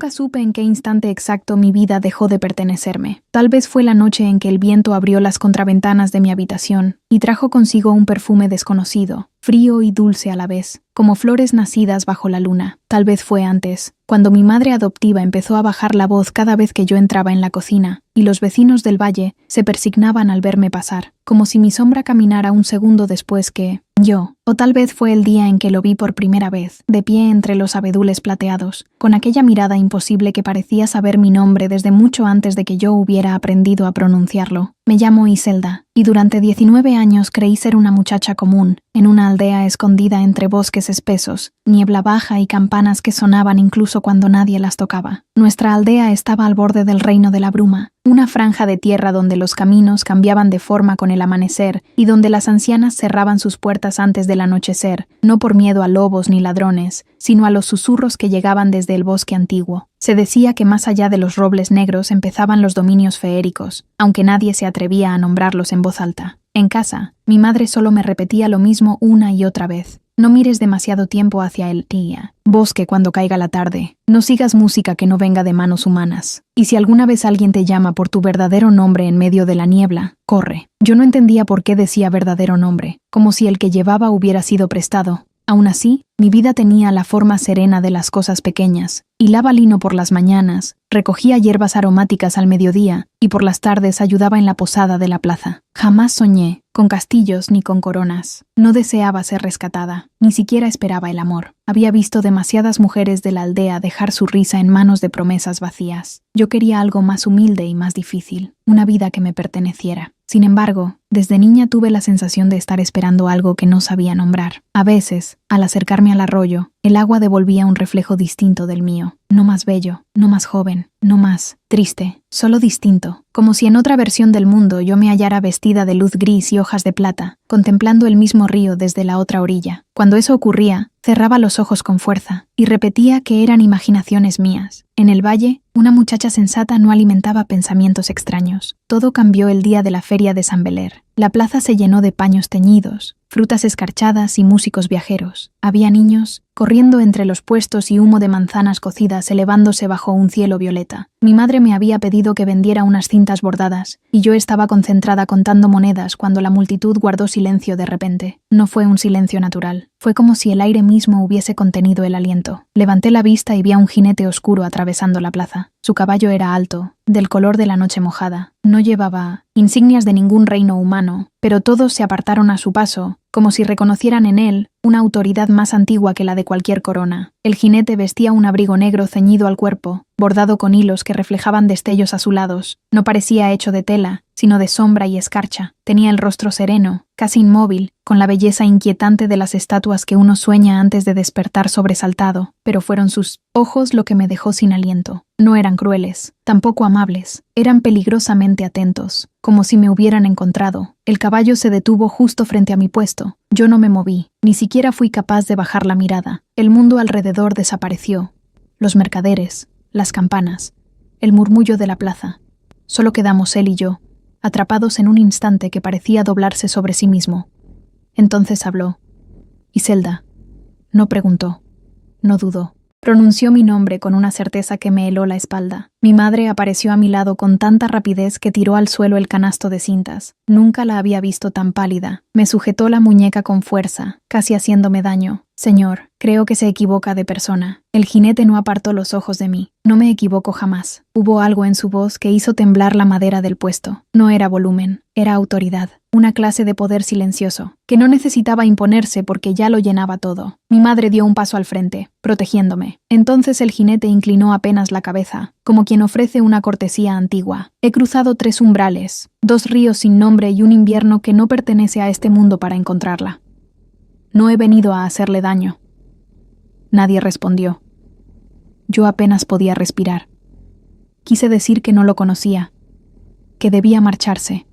Nunca supe en qué instante exacto mi vida dejó de pertenecerme. Tal vez fue la noche en que el viento abrió las contraventanas de mi habitación y trajo consigo un perfume desconocido, frío y dulce a la vez, como flores nacidas bajo la luna. Tal vez fue antes, cuando mi madre adoptiva empezó a bajar la voz cada vez que yo entraba en la cocina, y los vecinos del valle se persignaban al verme pasar, como si mi sombra caminara un segundo después que yo. O tal vez fue el día en que lo vi por primera vez, de pie entre los abedules plateados, con aquella mirada imposible que parecía saber mi nombre desde mucho antes de que yo hubiera aprendido a pronunciarlo. Me llamo Iselda, y durante 19 años creí ser una muchacha común, en una aldea escondida entre bosques espesos, niebla baja y campanas que sonaban incluso cuando nadie las tocaba. Nuestra aldea estaba al borde del reino de la bruma, una franja de tierra donde los caminos cambiaban de forma con el amanecer y donde las ancianas cerraban sus puertas antes del anochecer, no por miedo a lobos ni ladrones, sino a los susurros que llegaban desde el bosque antiguo. Se decía que más allá de los robles negros empezaban los dominios feéricos, aunque nadie se atrevía a nombrarlos en voz alta. En casa, mi madre solo me repetía lo mismo una y otra vez. No mires demasiado tiempo hacia el tía. Bosque cuando caiga la tarde. No sigas música que no venga de manos humanas. Y si alguna vez alguien te llama por tu verdadero nombre en medio de la niebla, corre. Yo no entendía por qué decía verdadero nombre, como si el que llevaba hubiera sido prestado. Aún así, mi vida tenía la forma serena de las cosas pequeñas. Hilaba lino por las mañanas, recogía hierbas aromáticas al mediodía y por las tardes ayudaba en la posada de la plaza. Jamás soñé con castillos ni con coronas. No deseaba ser rescatada, ni siquiera esperaba el amor. Había visto demasiadas mujeres de la aldea dejar su risa en manos de promesas vacías. Yo quería algo más humilde y más difícil, una vida que me perteneciera. Sin embargo, desde niña tuve la sensación de estar esperando algo que no sabía nombrar. A veces, al acercarme al arroyo, el agua devolvía un reflejo distinto del mío. No más bello, no más joven, no más triste, solo distinto. Como si en otra versión del mundo yo me hallara vestida de luz gris y hojas de plata, contemplando el mismo río desde la otra orilla. Cuando eso ocurría, cerraba los ojos con fuerza y repetía que eran imaginaciones mías. En el valle, una muchacha sensata no alimentaba pensamientos extraños. Todo cambió el día de la feria de San Beler. La plaza se llenó de paños teñidos, frutas escarchadas y músicos viajeros. Había niños corriendo entre los puestos y humo de manzanas cocidas elevándose bajo un cielo violeta. Mi madre me había pedido que vendiera unas cintas bordadas, y yo estaba concentrada contando monedas cuando la multitud guardó silencio de repente. No fue un silencio natural. Fue como si el aire mismo hubiese contenido el aliento. Levanté la vista y vi a un jinete oscuro atravesando la plaza. Su caballo era alto, del color de la noche mojada. No llevaba insignias de ningún reino humano, pero todos se apartaron a su paso, como si reconocieran en él una autoridad más antigua que la de cualquier corona. El jinete vestía un abrigo negro ceñido al cuerpo, bordado con hilos que reflejaban destellos azulados. No parecía hecho de tela, sino de sombra y escarcha. Tenía el rostro sereno, casi inmóvil, con la belleza inquietante de las estatuas que uno sueña antes de despertar sobresaltado, pero fueron sus ojos lo que me dejó sin aliento. No eran crueles, tampoco amables, eran peligrosamente atentos, como si me hubieran encontrado. El caballo se detuvo justo frente a mi puesto. Yo no me moví, ni siquiera fui capaz de bajar la mirada. El mundo alrededor desapareció. Los mercaderes, las campanas, el murmullo de la plaza. Solo quedamos él y yo, atrapados en un instante que parecía doblarse sobre sí mismo. Entonces habló. Iselda. No preguntó. No dudó. Pronunció mi nombre con una certeza que me heló la espalda. Mi madre apareció a mi lado con tanta rapidez que tiró al suelo el canasto de cintas. Nunca la había visto tan pálida. Me sujetó la muñeca con fuerza, casi haciéndome daño. Señor, creo que se equivoca de persona. El jinete no apartó los ojos de mí. No me equivoco jamás. Hubo algo en su voz que hizo temblar la madera del puesto. No era volumen, era autoridad. Una clase de poder silencioso, que no necesitaba imponerse porque ya lo llenaba todo. Mi madre dio un paso al frente, protegiéndome. Entonces el jinete inclinó apenas la cabeza, como quien ofrece una cortesía antigua. He cruzado 3 umbrales, 2 ríos sin nombre y un invierno que no pertenece a este mundo para encontrarla. No he venido a hacerle daño. Nadie respondió. Yo apenas podía respirar. Quise decir que no lo conocía, que debía marcharse,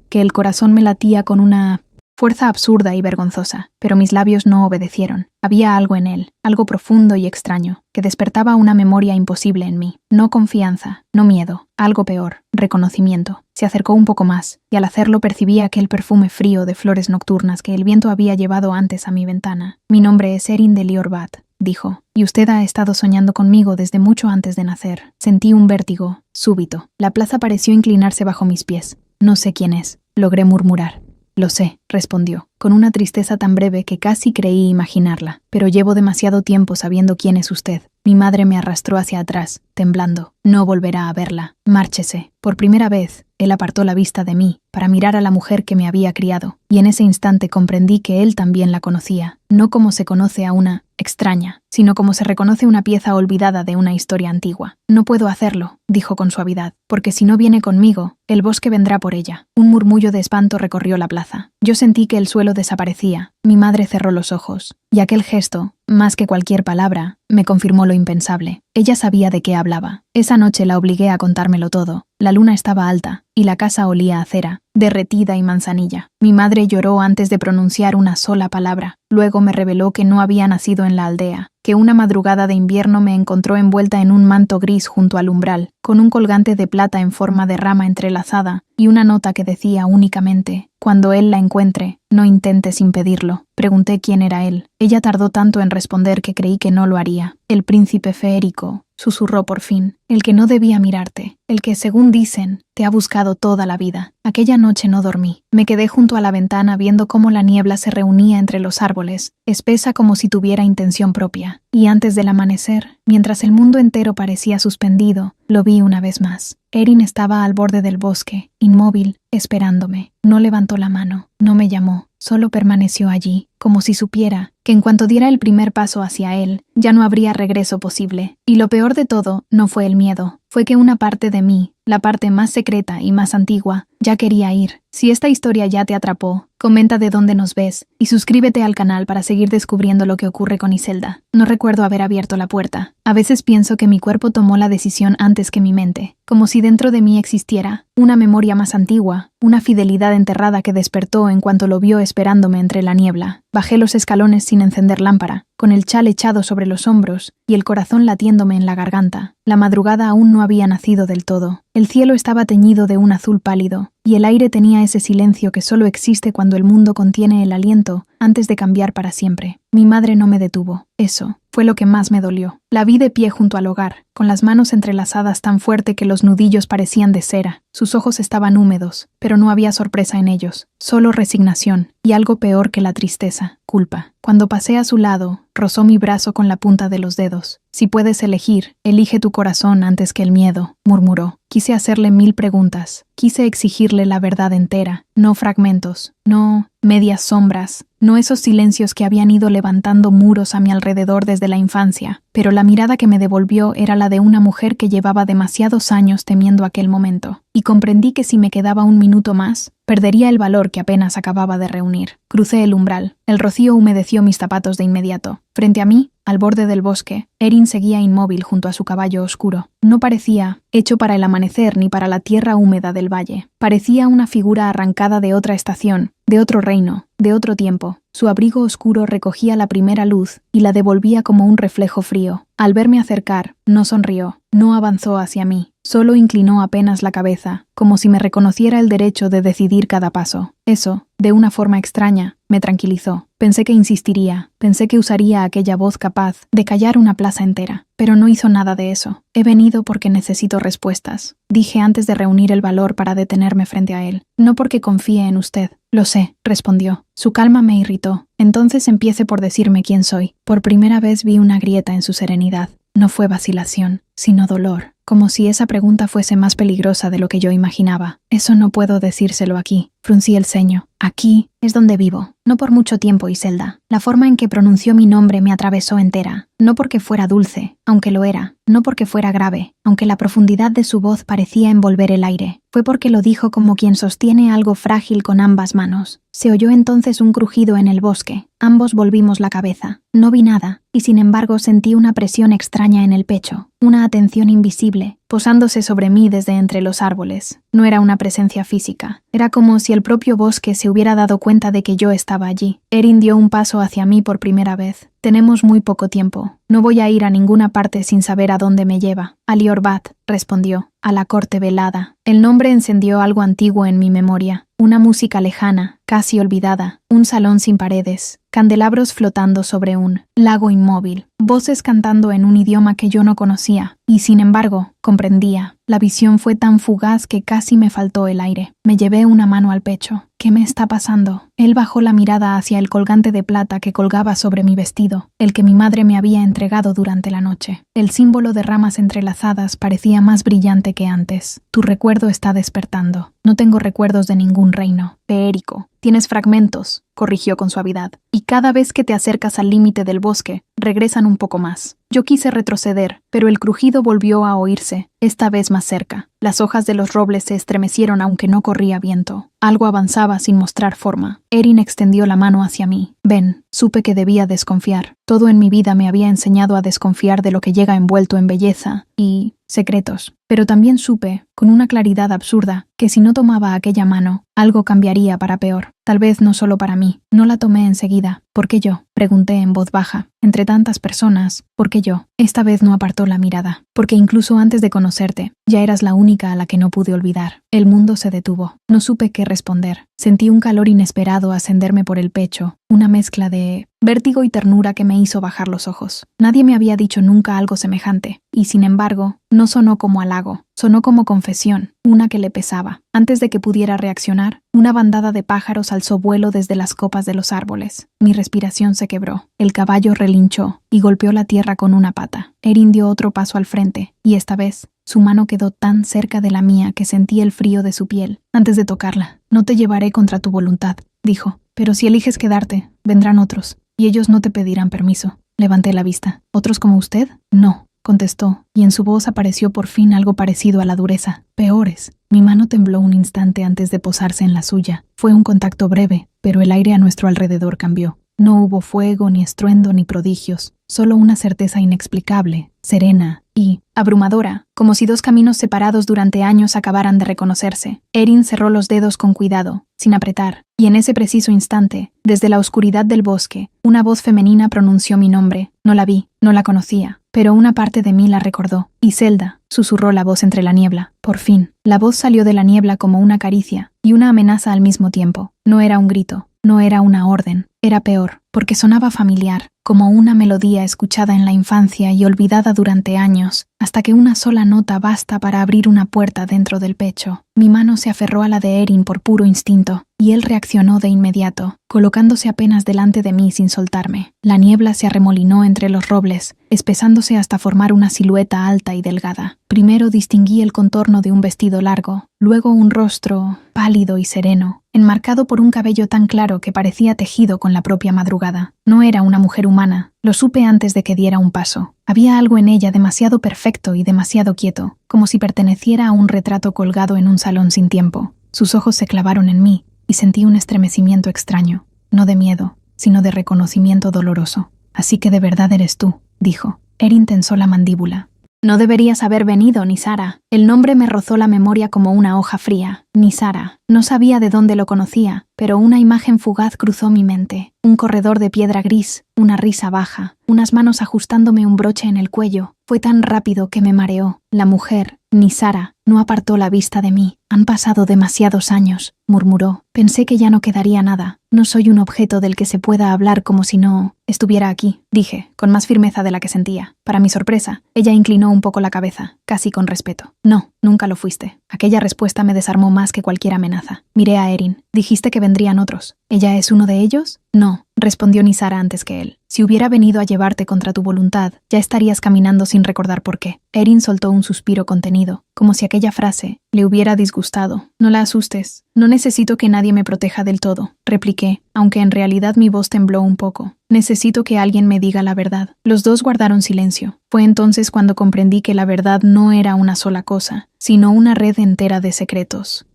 que el corazón me latía con una fuerza absurda y vergonzosa, pero mis labios no obedecieron. Había algo en él, algo profundo y extraño, que despertaba una memoria imposible en mí. No confianza, no miedo, algo peor, reconocimiento. Se acercó un poco más, y al hacerlo percibí aquel perfume frío de flores nocturnas que el viento había llevado antes a mi ventana. Mi nombre es Erin de Liorbat. dijo, y usted ha estado soñando conmigo desde mucho antes de nacer. Sentí un vértigo, súbito. La plaza pareció inclinarse bajo mis pies. No sé quién es, logré murmurar. Lo sé, respondió, con una tristeza tan breve que casi creí imaginarla. Pero llevo demasiado tiempo sabiendo quién es usted. Mi madre me arrastró hacia atrás, temblando. No volverá a verla. Márchese. Por primera vez, él apartó la vista de mí para mirar a la mujer que me había criado, y en ese instante comprendí que él también la conocía, no como se conoce a una extraña, sino como se reconoce una pieza olvidada de una historia antigua. No puedo hacerlo, dijo con suavidad, porque si no viene conmigo, el bosque vendrá por ella. Un murmullo de espanto recorrió la plaza. Yo sentí que el suelo desaparecía. Mi madre cerró los ojos, y aquel gesto, más que cualquier palabra, me confirmó lo impensable. Ella sabía de qué hablaba. Esa noche la obligué a contármelo todo. La luna estaba alta, y la casa olía a cera, derretida y manzanilla. Mi madre lloró antes de pronunciar una sola palabra. Luego me reveló que no había nacido en la aldea, que una madrugada de invierno me encontró envuelta en un manto gris junto al umbral, con un colgante de plata en forma de rama entrelazada, y una nota que decía únicamente: «Cuando él la encuentre, no intentes impedirlo». Pregunté quién era él. Ella tardó tanto en responder que creí que no lo haría. «El príncipe feérico», susurró por fin, «el que no debía mirarte, el que, según dicen, te ha buscado toda la vida». Aquella noche no dormí. Me quedé junto a la ventana viendo cómo la niebla se reunía entre los árboles, espesa como si tuviera intención propia. Y antes del amanecer, mientras el mundo entero parecía suspendido, lo vi una vez más. Erin estaba al borde del bosque, inmóvil, esperándome. No levantó la mano, no me llamó, solo permaneció allí, como si supiera que en cuanto diera el primer paso hacia él, ya no habría regreso posible. Y lo peor de todo no fue el miedo, fue que una parte de mí, la parte más secreta y más antigua, ya quería ir. Si esta historia ya te atrapó, comenta de dónde nos ves y suscríbete al canal para seguir descubriendo lo que ocurre con Iselda. No recuerdo haber abierto la puerta. A veces pienso que mi cuerpo tomó la decisión antes que mi mente, como si dentro de mí existiera una memoria más antigua, una fidelidad enterrada que despertó en cuanto lo vio esperándome entre la niebla. Bajé los escalones sin encender lámpara, con el chal echado sobre los hombros y el corazón latiéndome en la garganta. La madrugada aún no había nacido del todo. El cielo estaba teñido de un azul pálido, y el aire tenía ese silencio que solo existe cuando el mundo contiene el aliento antes de cambiar para siempre. Mi madre no me detuvo. Eso fue lo que más me dolió. La vi de pie junto al hogar, con las manos entrelazadas tan fuerte que los nudillos parecían de cera. Sus ojos estaban húmedos, pero no había sorpresa en ellos, solo resignación, y algo peor que la tristeza, culpa. Cuando pasé a su lado, rozó mi brazo con la punta de los dedos. «Si puedes elegir, elige tu corazón antes que el miedo», murmuró. Quise hacerle 1000 preguntas. Quise exigirle la verdad entera, no fragmentos, no medias sombras, no esos silencios que habían ido levantando muros a mi alrededor desde la infancia. Pero la mirada que me devolvió era la de una mujer que llevaba demasiados años temiendo aquel momento. Y comprendí que si me quedaba un minuto más, perdería el valor que apenas acababa de reunir. Crucé el umbral. El rocío humedeció mis zapatos de inmediato. Frente a mí, al borde del bosque, Erin seguía inmóvil junto a su caballo oscuro. No parecía hecho para el amanecer ni para la tierra húmeda del valle. Parecía una figura arrancada de otra estación, de otro reino, de otro tiempo. Su abrigo oscuro recogía la primera luz y la devolvía como un reflejo frío. Al verme acercar, no sonrió, no avanzó hacia mí, solo inclinó apenas la cabeza, como si me reconociera el derecho de decidir cada paso. Eso, de una forma extraña, me tranquilizó. Pensé que insistiría, pensé que usaría aquella voz capaz de callar una plaza entera, pero no hizo nada de eso. «He venido porque necesito respuestas», dije antes de reunir el valor para detenerme frente a él. «No porque confíe en usted». «Lo sé», respondió. Su calma me irritó. «Entonces empiece por decirme quién soy». Por primera vez vi una grieta en su serenidad. No fue vacilación, sino dolor, como si esa pregunta fuese más peligrosa de lo que yo imaginaba. «Eso no puedo decírselo aquí», fruncí el ceño. «Aquí es donde vivo. No por mucho tiempo, Iselda». La forma en que pronunció mi nombre me atravesó entera. No porque fuera dulce, aunque lo era. No porque fuera grave, aunque la profundidad de su voz parecía envolver el aire. Fue porque lo dijo como quien sostiene algo frágil con ambas manos. Se oyó entonces un crujido en el bosque. Ambos volvimos la cabeza. No vi nada, y sin embargo sentí una presión extraña en el pecho, una atención invisible, posándose sobre mí desde entre los árboles. No era una presencia física. Era como si el propio bosque se hubiera dado cuenta de que yo estaba allí. Erin dio un paso hacia mí por primera vez. «Tenemos muy poco tiempo. No voy a ir a ninguna parte sin saber a dónde me lleva». «Aliorbat», respondió, «a la corte velada». El nombre encendió algo antiguo en mi memoria. Una música lejana, casi olvidada, un salón sin paredes, candelabros flotando sobre un lago inmóvil, voces cantando en un idioma que yo no conocía, y sin embargo, comprendía. La visión fue tan fugaz que casi me faltó el aire. Me llevé una mano al pecho. ¿Qué me está pasando? Él bajó la mirada hacia el colgante de plata que colgaba sobre mi vestido, el que mi madre me había entregado durante la noche. El símbolo de ramas entrelazadas parecía más brillante que antes. Tu recuerdo está despertando. No tengo recuerdos de ningún reino. Feérico. Tienes fragmentos, corrigió con suavidad, y cada vez que te acercas al límite del bosque, regresan un poco más. Yo quise retroceder, pero el crujido volvió a oírse, esta vez más cerca. Las hojas de los robles se estremecieron aunque no corría viento. Algo avanzaba sin mostrar forma. Erin extendió la mano hacia mí. Ven, supe que debía desconfiar. Todo en mi vida me había enseñado a desconfiar de lo que llega envuelto en belleza y secretos. Pero también supe, con una claridad absurda, que si no tomaba aquella mano, algo cambiaría para peor. Tal vez no solo para mí. No la tomé enseguida. ¿Por qué yo? Pregunté en voz baja. Entre tantas personas, ¿por qué yo? Esta vez no apartó la mirada. Porque incluso antes de conocerte, ya eras la única a la que no pude olvidar. El mundo se detuvo. No supe qué responder. Sentí un calor inesperado ascenderme por el pecho, una mezcla de vértigo y ternura que me hizo bajar los ojos. Nadie me había dicho nunca algo semejante, y sin embargo, no sonó como halago, sonó como confesión, una que le pesaba. Antes de que pudiera reaccionar, una bandada de pájaros alzó vuelo desde las copas de los árboles. Mi respiración se quebró, el caballo relinchó y golpeó la tierra con una pata. Erin dio otro paso al frente, y esta vez, su mano quedó tan cerca de la mía que sentí el frío de su piel. Antes de tocarla, no te llevaré contra tu voluntad, dijo. Pero si eliges quedarte, vendrán otros, y ellos no te pedirán permiso. Levanté la vista. ¿Otros como usted? No, contestó, y en su voz apareció por fin algo parecido a la dureza. Peores. Mi mano tembló un instante antes de posarse en la suya. Fue un contacto breve, pero el aire a nuestro alrededor cambió. No hubo fuego, ni estruendo, ni prodigios, solo una certeza inexplicable, serena y abrumadora, como si dos caminos separados durante años acabaran de reconocerse. Erin cerró los dedos con cuidado, sin apretar, y en ese preciso instante, desde la oscuridad del bosque, una voz femenina pronunció mi nombre. No la vi, no la conocía, pero una parte de mí la recordó. Iselda, susurró la voz entre la niebla. Por fin, la voz salió de la niebla como una caricia y una amenaza al mismo tiempo. No era un grito, no era una orden, era peor, porque sonaba familiar, como una melodía escuchada en la infancia y olvidada durante años, hasta que una sola nota basta para abrir una puerta dentro del pecho. Mi mano se aferró a la de Erin por puro instinto, y él reaccionó de inmediato, colocándose apenas delante de mí sin soltarme. La niebla se arremolinó entre los robles, espesándose hasta formar una silueta alta y delgada. Primero distinguí el contorno de un vestido largo, luego un rostro pálido y sereno, enmarcado por un cabello tan claro que parecía tejido con la propia madrugada. No era una mujer humana, lo supe antes de que diera un paso. Había algo en ella demasiado perfecto y demasiado quieto, como si perteneciera a un retrato colgado en un salón sin tiempo. Sus ojos se clavaron en mí, y sentí un estremecimiento extraño, no de miedo, sino de reconocimiento doloroso. Así que de verdad eres tú, dijo. Erin tensó la mandíbula. No deberías haber venido, Nisara. El nombre me rozó la memoria como una hoja fría. Nisara. No sabía de dónde lo conocía, pero una imagen fugaz cruzó mi mente. Un corredor de piedra gris, una risa baja, unas manos ajustándome un broche en el cuello. Fue tan rápido que me mareó. La mujer, Nisara, no apartó la vista de mí. Han pasado demasiados años, murmuró. Pensé que ya no quedaría nada. No soy un objeto del que se pueda hablar como si no estuviera aquí, dije, con más firmeza de la que sentía. Para mi sorpresa, ella inclinó un poco la cabeza, casi con respeto. No, nunca lo fuiste. Aquella respuesta me desarmó más que cualquier amenaza. Miré a Erin. Dijiste que vendrían otros. ¿Ella es uno de ellos? No, respondió Nisara antes que él. Si hubiera venido a llevarte contra tu voluntad, ya estarías caminando sin recordar por qué. Erin soltó un suspiro contenido, como si aquella frase le hubiera disgustado. No la asustes. No necesito que nadie me proteja del todo, repliqué, aunque en realidad mi voz tembló un poco. Necesito que alguien me diga la verdad. Los dos guardaron silencio. Fue entonces cuando comprendí que la verdad no era una sola cosa, sino una red entera de secretos.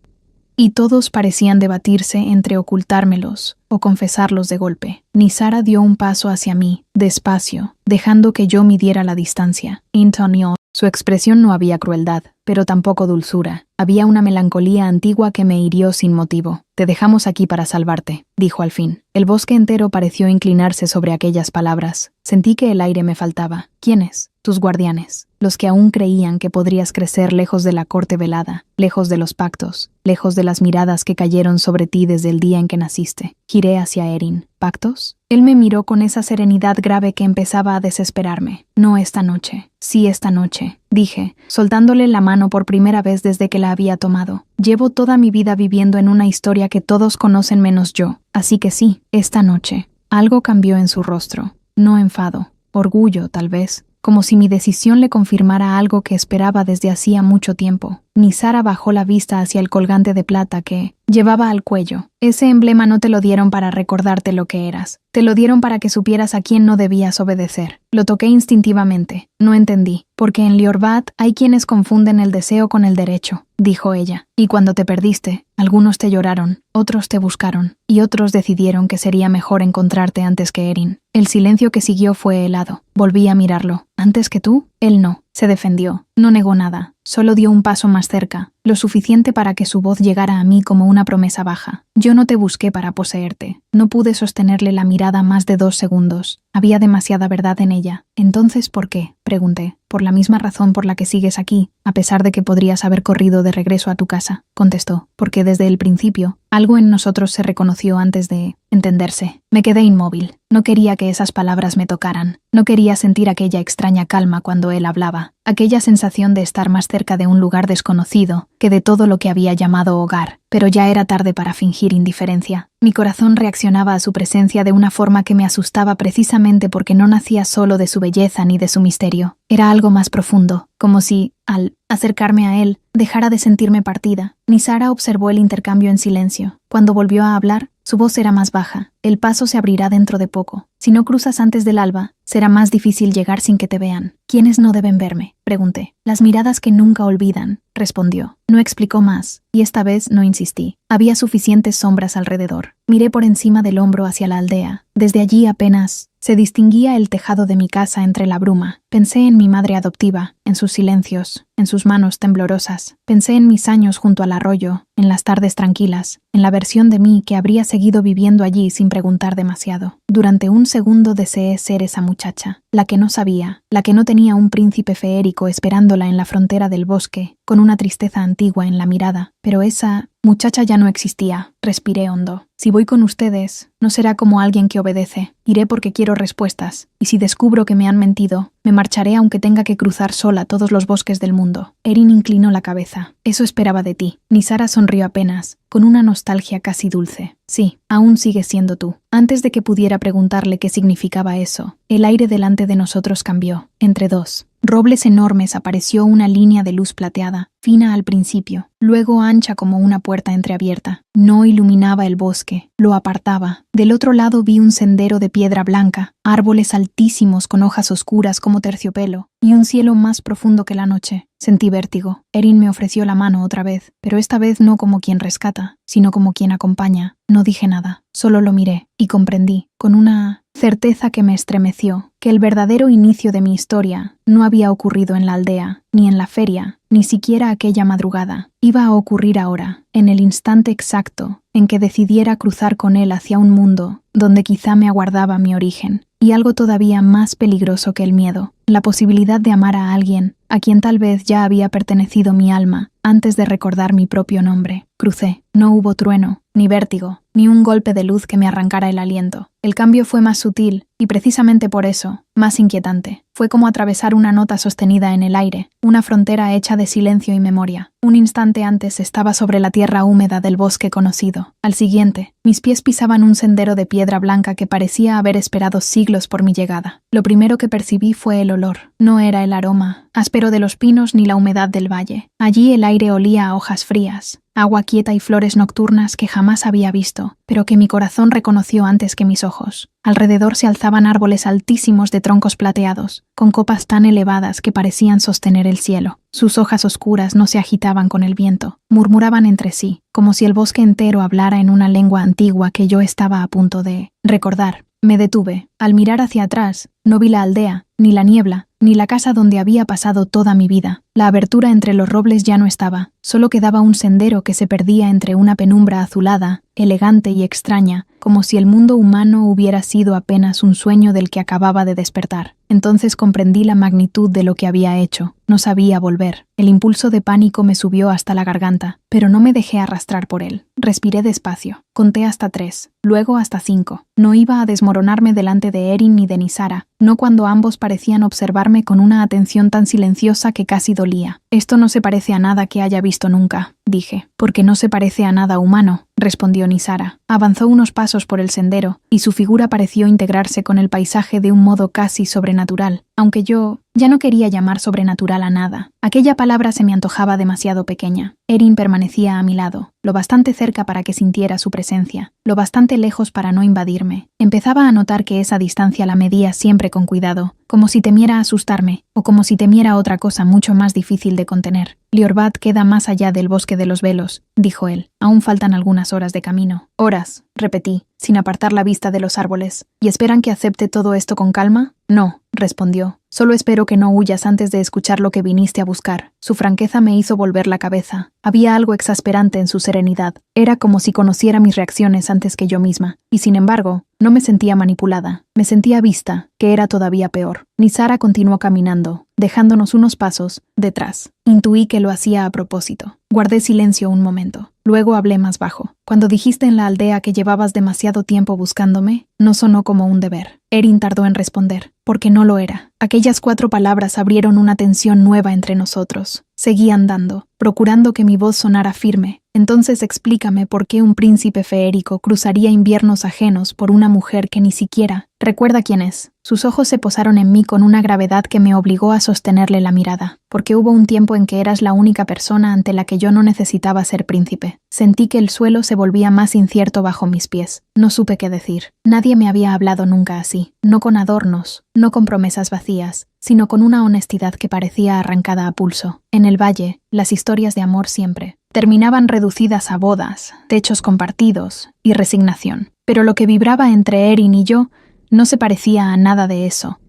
Y todos parecían debatirse entre ocultármelos o confesarlos de golpe. Nisara dio un paso hacia mí, despacio, dejando que yo midiera la distancia. Intonó. Su expresión no había crueldad, pero tampoco dulzura. Había una melancolía antigua que me hirió sin motivo. «Te dejamos aquí para salvarte», dijo al fin. El bosque entero pareció inclinarse sobre aquellas palabras. Sentí que el aire me faltaba. «¿Quiénes?» «Tus guardianes. Los que aún creían que podrías crecer lejos de la corte velada, lejos de los pactos, lejos de las miradas que cayeron sobre ti desde el día en que naciste». Giré hacia Erin. «¿Pactos?» Él me miró con esa serenidad grave que empezaba a desesperarme. «No esta noche. Sí, esta noche», dije, soltándole la mano por primera vez desde que la había tomado. «Llevo toda mi vida viviendo en una historia que todos conocen menos yo. Así que sí, esta noche». Algo cambió en su rostro. No enfado. Orgullo, tal vez. Como si mi decisión le confirmara algo que esperaba desde hacía mucho tiempo. Nisara bajó la vista hacia el colgante de plata que llevaba al cuello. «Ese emblema no te lo dieron para recordarte lo que eras. Te lo dieron para que supieras a quién no debías obedecer». Lo toqué instintivamente. No entendí. «Porque en Liorbat hay quienes confunden el deseo con el derecho», dijo ella. «Y cuando te perdiste, algunos te lloraron, otros te buscaron, y otros decidieron que sería mejor encontrarte antes que Erin». El silencio que siguió fue helado. Volví a mirarlo. «¿Antes que tú?» Él no. Se defendió. No negó nada. Solo dio un paso más cerca, lo suficiente para que su voz llegara a mí como una promesa baja. «Yo no te busqué para poseerte». No pude sostenerle la mirada más de 2 segundos. Había demasiada verdad en ella. «¿Entonces por qué?», pregunté. «Por la misma razón por la que sigues aquí, a pesar de que podrías haber corrido de regreso a tu casa», contestó. «Porque desde el principio, algo en nosotros se reconoció antes de entenderse». Me quedé inmóvil. No quería que esas palabras me tocaran. No quería sentir aquella extraña calma cuando él hablaba. Aquella sensación de estar más cerca de un lugar desconocido que de todo lo que había llamado hogar. Pero ya era tarde para fingir indiferencia. Mi corazón reaccionaba a su presencia de una forma que me asustaba precisamente porque no nacía solo de su belleza ni de su misterio. Era algo más profundo, como si, al acercarme a él, dejara de sentirme partida. Nisara observó el intercambio en silencio. Cuando volvió a hablar, su voz era más baja. «El paso se abrirá dentro de poco. Si no cruzas antes del alba, será más difícil llegar sin que te vean». «¿Quiénes no deben verme?», pregunté. «Las miradas que nunca olvidan», respondió. No explicó más, y esta vez no insistí. Había suficientes sombras alrededor. Miré por encima del hombro hacia la aldea. Desde allí apenas se distinguía el tejado de mi casa entre la bruma. Pensé en mi madre adoptiva, en sus silencios, en sus manos temblorosas. Pensé en mis años junto al arroyo, en las tardes tranquilas, en la versión de mí que habría seguido viviendo allí sin preguntar demasiado. Durante un segundo deseé ser esa muchacha, la que no sabía, la que no tenía un príncipe feérico esperándola en la frontera del bosque, con una tristeza antigua en la mirada. Pero esa muchacha ya no existía. Respiré hondo. Si voy con ustedes, no será como alguien que obedece. Iré porque quiero respuestas, y si descubro que me han mentido, me marcharé aunque tenga que cruzar sola todos los bosques del mundo. Erin inclinó la cabeza. «Eso esperaba de ti». Nisara sonrió apenas, con una nostalgia casi dulce. «Sí, aún sigues siendo tú». Antes de que pudiera preguntarle qué significaba eso, el aire delante de nosotros cambió. Entre 2 robles enormes apareció una línea de luz plateada, fina al principio, luego ancha como una puerta entreabierta. No iluminaba el bosque, lo apartaba. Del otro lado vi un sendero de piedra blanca, árboles altísimos con hojas oscuras como terciopelo, y un cielo más profundo que la noche. Sentí vértigo. Erin me ofreció la mano otra vez, pero esta vez no como quien rescata, sino como quien acompaña. No dije nada, solo lo miré, y comprendí, con una certeza que me estremeció, que el verdadero inicio de mi historia no había ocurrido en la aldea, ni en la feria, ni siquiera aquella madrugada. Iba a ocurrir ahora, en el instante exacto en que decidiera cruzar con él hacia un mundo donde quizá me aguardaba mi origen, y algo todavía más peligroso que el miedo, la posibilidad de amar a alguien a quien tal vez ya había pertenecido mi alma antes de recordar mi propio nombre. Crucé. No hubo trueno, ni vértigo, ni un golpe de luz que me arrancara el aliento. El cambio fue más sutil, y precisamente por eso, más inquietante. Fue como atravesar una nota sostenida en el aire, una frontera hecha de silencio y memoria. Un instante antes estaba sobre la tierra húmeda del bosque conocido. Al siguiente, mis pies pisaban un sendero de piedra blanca que parecía haber esperado siglos por mi llegada. Lo primero que percibí fue el olor. No era el aroma áspero de los pinos ni la humedad del valle. Allí el aire olía a hojas frías, agua quieta y flores nocturnas que jamás había visto, pero que mi corazón reconoció antes que mis ojos. Alrededor se alzaban árboles altísimos de troncos plateados, con copas tan elevadas que parecían sostener el cielo. Sus hojas oscuras no se agitaban con el viento, murmuraban entre sí, como si el bosque entero hablara en una lengua antigua que yo estaba a punto de recordar. Me detuve. Al mirar hacia atrás, no vi la aldea, ni la niebla, ni la casa donde había pasado toda mi vida. La abertura entre los robles ya no estaba, solo quedaba un sendero que se perdía entre una penumbra azulada, elegante y extraña, como si el mundo humano hubiera sido apenas un sueño del que acababa de despertar. Entonces comprendí la magnitud de lo que había hecho. No sabía volver. El impulso de pánico me subió hasta la garganta, pero no me dejé arrastrar por él. Respiré despacio. Conté hasta 3, luego hasta 5. No iba a desmoronarme delante de Erin ni de Nisara, no cuando ambos parecían observarme con una atención tan silenciosa que casi dolía. «Esto no se parece a nada que haya visto nunca», dije. «Porque no se parece a nada humano», respondió Nisara. Avanzó unos pasos por el sendero, y su figura pareció integrarse con el paisaje de un modo casi sobrenatural, aunque yo ya no quería llamar sobrenatural a nada. Aquella palabra se me antojaba demasiado pequeña. Erin permanecía a mi lado, lo bastante cerca para que sintiera su presencia, lo bastante lejos para no invadirme. Empezaba a notar que esa distancia la medía siempre con cuidado, como si temiera asustarme, o como si temiera otra cosa mucho más difícil de contener. «Liorbat queda más allá del bosque de los velos», dijo él. «Aún faltan algunas horas de camino». «Horas», repetí, sin apartar la vista de los árboles. «¿Y esperan que acepte todo esto con calma?» «No», respondió. «Solo espero que no huyas antes de escuchar lo que viniste a buscar». Su franqueza me hizo volver la cabeza. Había algo exasperante en su serenidad. Era como si conociera mis reacciones antes que yo misma. Y sin embargo, no me sentía manipulada. Me sentía vista, que era todavía peor. Nisara continuó caminando, dejándonos unos pasos detrás. Intuí que lo hacía a propósito. Guardé silencio un momento. Luego hablé más bajo. «Cuando dijiste en la aldea que llevabas demasiado tiempo buscándome, no sonó como un deber». Erin tardó en responder, porque no lo era. Aquellas 4 palabras abrieron una tensión nueva entre nosotros. Seguí andando, procurando que mi voz sonara firme. «Entonces explícame por qué un príncipe feérico cruzaría inviernos ajenos por una mujer que ni siquiera recuerda quién es». Sus ojos se posaron en mí con una gravedad que me obligó a sostenerle la mirada, porque hubo un tiempo en que eras la única persona ante la que yo no necesitaba ser príncipe. Sentí que el suelo se volvía más incierto bajo mis pies. No supe qué decir. Nadie me había hablado nunca así, no con adornos, no con promesas vacías, sino con una honestidad que parecía arrancada a pulso. En el valle, las historias de amor siempre terminaban reducidas a bodas, techos compartidos y resignación. Pero lo que vibraba entre Erin y yo no se parecía a nada de eso.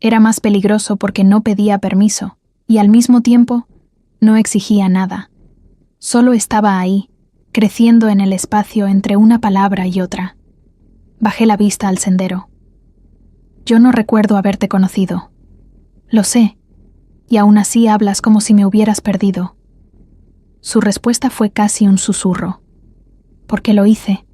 Era más peligroso porque no pedía permiso y al mismo tiempo no exigía nada. Solo estaba ahí, creciendo en el espacio entre una palabra y otra. Bajé la vista al sendero. «Yo no recuerdo haberte conocido». «Lo sé, y aún así hablas como si me hubieras perdido». Su respuesta fue casi un susurro. «Porque lo hice».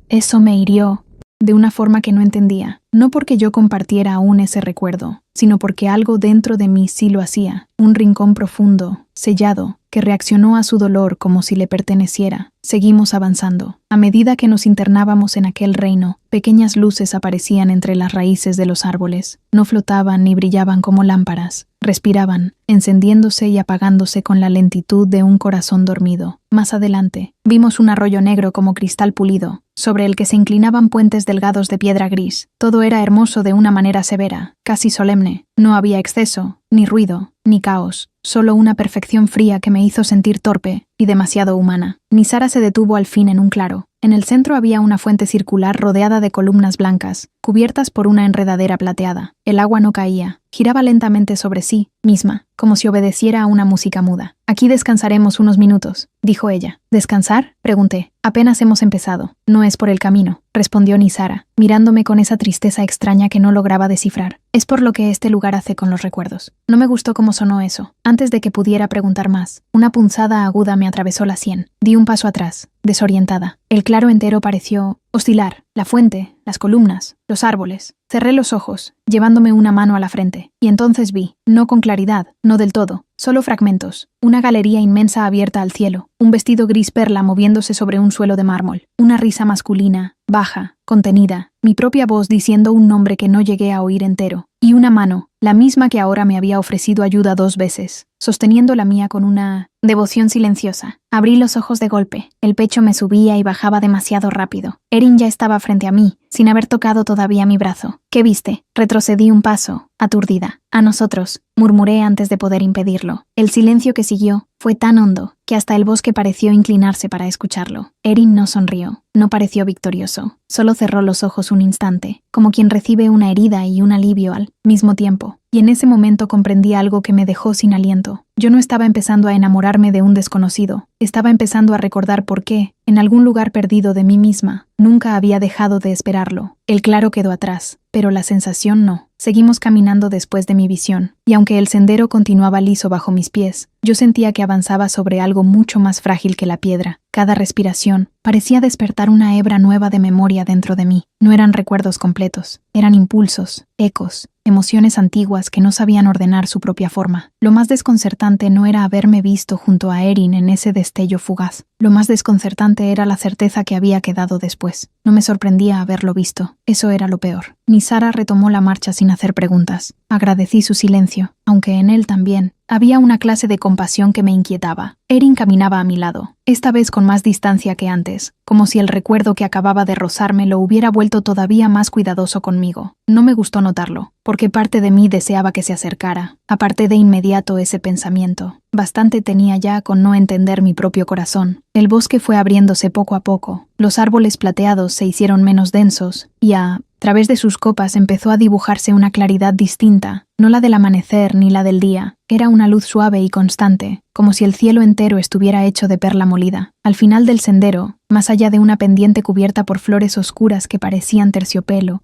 Eso me hirió de una forma que no entendía, no porque yo compartiera aún ese recuerdo, sino porque algo dentro de mí sí lo hacía, un rincón profundo, sellado, que reaccionó a su dolor como si le perteneciera. Seguimos avanzando. A medida que nos internábamos en aquel reino, pequeñas luces aparecían entre las raíces de los árboles. No flotaban ni brillaban como lámparas. Respiraban, encendiéndose y apagándose con la lentitud de un corazón dormido. Más adelante, vimos un arroyo negro como cristal pulido, sobre el que se inclinaban puentes delgados de piedra gris. Todo era hermoso de una manera severa, casi solemne. No había exceso, ni ruido, ni caos, solo una perfección fría que me hizo sentir torpe y demasiado humana. Nisara se detuvo al fin en un claro. En el centro había una fuente circular rodeada de columnas blancas, cubiertas por una enredadera plateada. El agua no caía, giraba lentamente sobre sí misma, como si obedeciera a una música muda. «Aquí descansaremos unos minutos», dijo ella. «¿Descansar?», pregunté. «Apenas hemos empezado. No es por el camino», respondió Nisara, mirándome con esa tristeza extraña que no lograba descifrar. «Es por lo que este lugar hace con los recuerdos». No me gustó cómo sonó eso. Antes de que pudiera preguntar más, una punzada aguda me atravesó la sien. Di un paso atrás, desorientada. El claro entero pareció oscilar. La fuente, las columnas, los árboles. Cerré los ojos, llevándome una mano a la frente, y entonces vi, no con claridad, no del todo, solo fragmentos, una galería inmensa abierta al cielo, un vestido gris perla moviéndose sobre un suelo de mármol, una risa masculina, baja, contenida, mi propia voz diciendo un nombre que no llegué a oír entero, y una mano, la misma que ahora me había ofrecido ayuda 2 veces, sosteniendo la mía con una devoción silenciosa. Abrí los ojos de golpe, el pecho me subía y bajaba demasiado rápido. Erin ya estaba frente a mí, sin haber tocado todavía mi brazo. «¿Qué viste?». Retrocedí un paso, aturdida. «A nosotros», murmuré antes de poder impedirlo. El silencio que siguió fue tan hondo que hasta el bosque pareció inclinarse para escucharlo. Erin no sonrió, no pareció victorioso. Solo cerró los ojos un instante, como quien recibe una herida y un alivio al mismo tiempo. conmigo. Y en ese momento comprendí algo que me dejó sin aliento. Yo no estaba empezando a enamorarme de un desconocido. Estaba empezando a recordar por qué, en algún lugar perdido de mí misma, nunca había dejado de esperarlo. El claro quedó atrás, pero la sensación no. Seguimos caminando después de mi visión, y aunque el sendero continuaba liso bajo mis pies, yo sentía que avanzaba sobre algo mucho más frágil que la piedra. Cada respiración parecía despertar una hebra nueva de memoria dentro de mí. No eran recuerdos completos, eran impulsos, ecos, emociones antiguas que no sabían ordenar su propia forma. Lo más desconcertante no era haberme visto junto a Erin en ese destello fugaz. Lo más desconcertante era la certeza que había quedado después. No me sorprendía haberlo visto. Eso era lo peor. Nisara retomó la marcha sin hacer preguntas. Agradecí su silencio, aunque en él también había una clase de compasión que me inquietaba. Erin caminaba a mi lado, esta vez con más distancia que antes, como si el recuerdo que acababa de rozarme lo hubiera vuelto todavía más cuidadoso conmigo. No me gustó notarlo, porque parte de mí deseaba que se acercara. Aparté de inmediato ese pensamiento. Bastante tenía ya con no entender mi propio corazón. El bosque fue abriéndose poco a poco. Los árboles plateados se hicieron menos densos, y a través de sus copas empezó a dibujarse una claridad distinta, no la del amanecer ni la del día. Era una luz suave y constante, como si el cielo entero estuviera hecho de perla molida. Al final del sendero, más allá de una pendiente cubierta por flores oscuras que parecían terciopelo,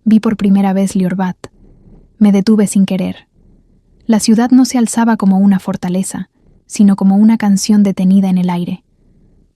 vi por primera vez Liorbat. Me detuve sin querer. La ciudad no se alzaba como una fortaleza, sino como una canción detenida en el aire.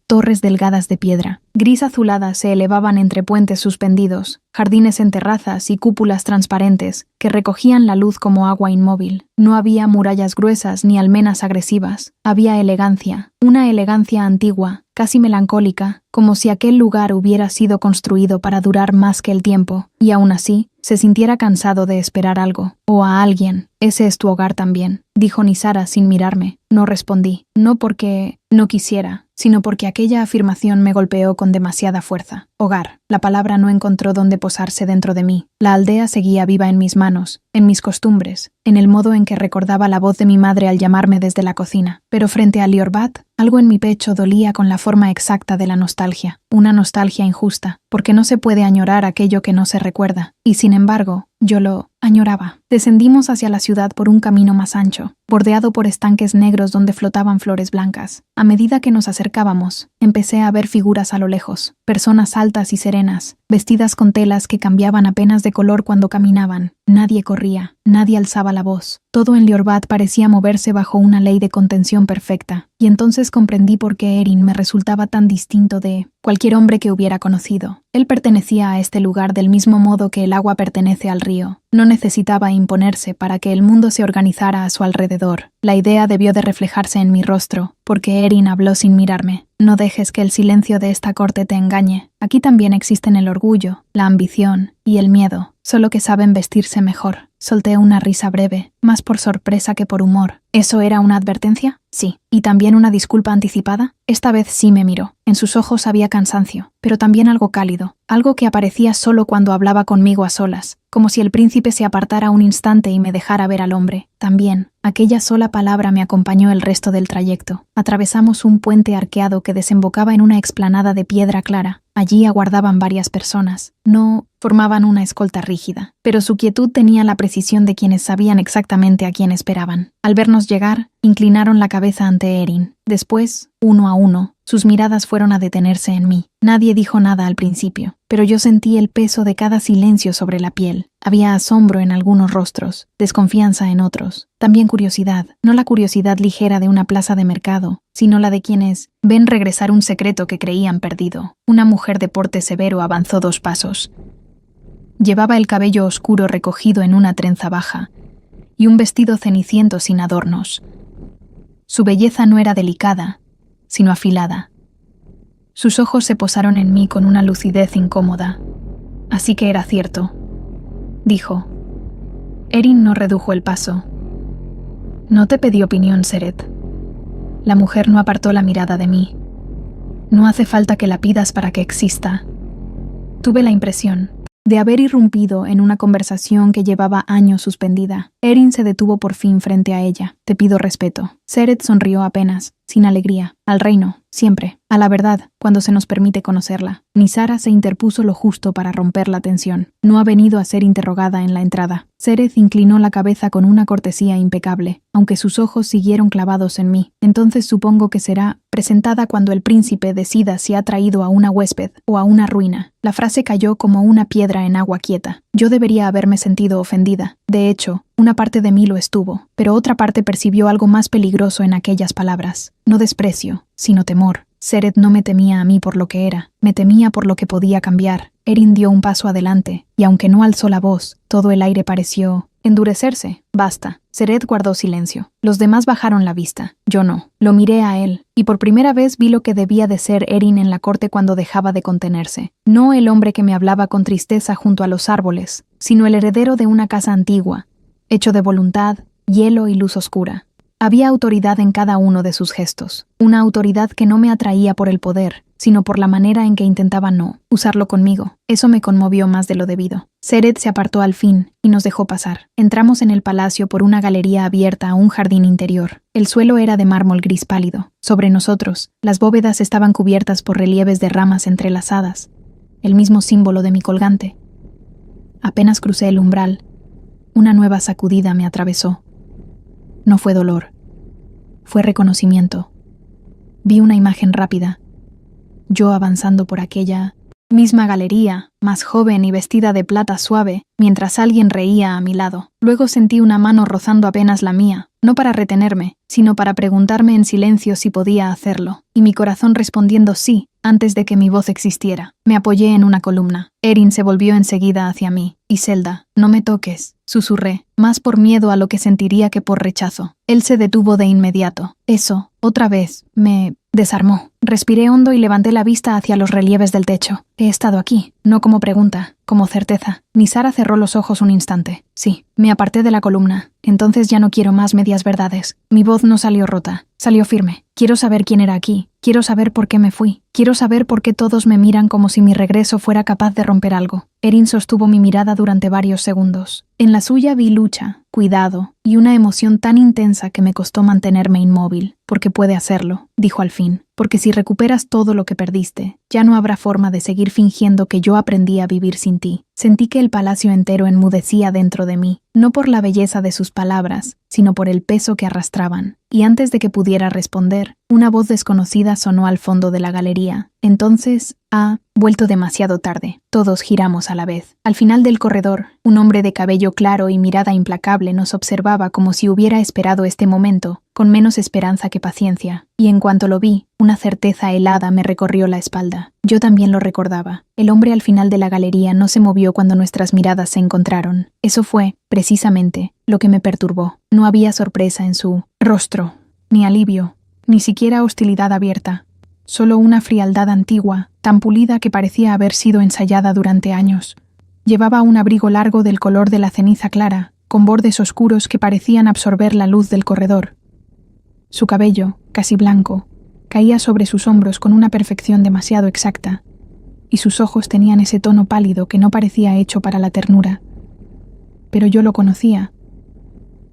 Torres delgadas de piedra, gris azuladas, se elevaban entre puentes suspendidos, jardines en terrazas y cúpulas transparentes que recogían la luz como agua inmóvil. No había murallas gruesas ni almenas agresivas. Había elegancia, una elegancia antigua, casi melancólica, como si aquel lugar hubiera sido construido para durar más que el tiempo, y aún así se sintiera cansado de esperar algo, o a alguien. «Ese es tu hogar también», dijo Nisara sin mirarme. No respondí, no porque no quisiera, sino porque aquella afirmación me golpeó con demasiada fuerza. Hogar. La palabra no encontró dónde posarse dentro de mí. La aldea seguía viva en mis manos, en mis costumbres, en el modo en que recordaba la voz de mi madre al llamarme desde la cocina. Pero frente a Liorbat, algo en mi pecho dolía con la forma exacta de la nostalgia. Una nostalgia injusta, porque no se puede añorar aquello que no se recuerda. Y sin embargo, yo lo añoraba. Descendimos hacia la ciudad por un camino más ancho, bordeado por estanques negros donde flotaban flores blancas. A medida que nos acercábamos, empecé a ver figuras a lo lejos, personas altas y serenas, vestidas con telas que cambiaban apenas de color cuando caminaban. Nadie corría, nadie alzaba la voz. Todo en Liorbat parecía moverse bajo una ley de contención perfecta, y entonces comprendí por qué Erin me resultaba tan distinto de cualquier hombre que hubiera conocido. Él pertenecía a este lugar del mismo modo que el agua pertenece al río. No necesitaba imponerse para que el mundo se organizara a su alrededor. La idea debió de reflejarse en mi rostro, porque Erin habló sin mirarme. No dejes que el silencio de esta corte te engañe. Aquí también existen el orgullo, la ambición y el miedo, solo que saben vestirse mejor. Solté una risa breve, más por sorpresa que por humor. ¿Eso era una advertencia? Sí. ¿Y también una disculpa anticipada? Esta vez sí me miró. En sus ojos había cansancio, pero también algo cálido, algo que aparecía solo cuando hablaba conmigo a solas, como si el príncipe se apartara un instante y me dejara ver al hombre. También, aquella sola palabra me acompañó el resto del trayecto. Atravesamos un puente arqueado que desembocaba en una explanada de piedra clara. Allí aguardaban varias personas. No formaban una escolta rígida, pero su quietud tenía la precisión de quienes sabían exactamente a quién esperaban. Al vernos llegar, inclinaron la cabeza ante Erin. Después, uno a uno, sus miradas fueron a detenerse en mí. Nadie dijo nada al principio, pero yo sentí el peso de cada silencio sobre la piel. Había asombro en algunos rostros, desconfianza en otros, también curiosidad, no la curiosidad ligera de una plaza de mercado, sino la de quienes ven regresar un secreto que creían perdido. Una mujer de porte severo avanzó 2 pasos. Llevaba el cabello oscuro recogido en una trenza baja y un vestido ceniciento sin adornos. Su belleza no era delicada, sino afilada. Sus ojos se posaron en mí con una lucidez incómoda. Así que era cierto, dijo. Erin no redujo el paso. No te pedí opinión, Seret. La mujer no apartó la mirada de mí. No hace falta que la pidas para que exista. Tuve la impresión de haber irrumpido en una conversación que llevaba años suspendida. Erin se detuvo por fin frente a ella. Te pido respeto. Seret sonrió apenas, sin alegría. Al reino, siempre. A la verdad, cuando se nos permite conocerla. Nisara se interpuso lo justo para romper la tensión. No ha venido a ser interrogada en la entrada. Sereth inclinó la cabeza con una cortesía impecable, aunque sus ojos siguieron clavados en mí. Entonces supongo que será presentada cuando el príncipe decida si ha traído a una huésped o a una ruina. La frase cayó como una piedra en agua quieta. Yo debería haberme sentido ofendida. De hecho, una parte de mí lo estuvo, pero otra parte percibió algo más peligroso en aquellas palabras. No desprecio, sino temor. Sereth no me temía a mí por lo que era, me temía por lo que podía cambiar. Erin dio un paso adelante, y aunque no alzó la voz, todo el aire pareció endurecerse. Basta. Sereth guardó silencio. Los demás bajaron la vista. Yo no. Lo miré a él, y por primera vez vi lo que debía de ser Erin en la corte cuando dejaba de contenerse. No el hombre que me hablaba con tristeza junto a los árboles, sino el heredero de una casa antigua, hecho de voluntad, hielo y luz oscura. Había autoridad en cada uno de sus gestos, una autoridad que no me atraía por el poder, sino por la manera en que intentaba no usarlo conmigo. Eso me conmovió más de lo debido. Sereth se apartó al fin y nos dejó pasar. Entramos en el palacio por una galería abierta a un jardín interior. El suelo era de mármol gris pálido. Sobre nosotros, las bóvedas estaban cubiertas por relieves de ramas entrelazadas, el mismo símbolo de mi colgante. Apenas crucé el umbral, una nueva sacudida me atravesó. No fue dolor, fue reconocimiento. Vi una imagen rápida, yo avanzando por aquella misma galería, más joven y vestida de plata suave, mientras alguien reía a mi lado. Luego sentí una mano rozando apenas la mía, no para retenerme, sino para preguntarme en silencio si podía hacerlo, y mi corazón respondiendo sí, antes de que mi voz existiera. Me apoyé en una columna. Erin se volvió enseguida hacia mí. Iselda, no me toques, susurré, más por miedo a lo que sentiría que por rechazo. Él se detuvo de inmediato. Eso, otra vez, me desarmó. Respiré hondo y levanté la vista hacia los relieves del techo. He estado aquí, no como pregunta, como certeza. Nisara cerró los ojos un instante. Sí, me aparté de la columna. Entonces ya no quiero más medias verdades. Mi voz no salió rota, salió firme. Quiero saber quién era aquí. Quiero saber por qué me fui. Quiero saber por qué todos me miran como si mi regreso fuera capaz de romper algo. Erin sostuvo mi mirada durante varios segundos. En la suya vi lucha, cuidado y una emoción tan intensa que me costó mantenerme inmóvil. Porque puede hacerlo, dijo al fin. Porque si recuperas todo lo que perdiste, ya no habrá forma de seguir fingiendo que yo aprendí a vivir sin ti. Sentí que el palacio entero enmudecía dentro de mí, no por la belleza de sus palabras, sino por el peso que arrastraban. Y antes de que pudiera responder, una voz desconocida sonó al fondo de la galería. Entonces, vuelto demasiado tarde. Todos giramos a la vez. Al final del corredor, un hombre de cabello claro y mirada implacable nos observaba como si hubiera esperado este momento, con menos esperanza que paciencia. Y en cuanto lo vi, una certeza helada me recorrió la espalda. Yo también lo recordaba. El hombre al final de la galería no se movió cuando nuestras miradas se encontraron. Eso fue, precisamente, lo que me perturbó. No había sorpresa en su rostro, ni alivio, ni siquiera hostilidad abierta. Solo una frialdad antigua, tan pulida que parecía haber sido ensayada durante años. Llevaba un abrigo largo del color de la ceniza clara, con bordes oscuros que parecían absorber la luz del corredor. Su cabello, casi blanco, caía sobre sus hombros con una perfección demasiado exacta, y sus ojos tenían ese tono pálido que no parecía hecho para la ternura. Pero yo lo conocía.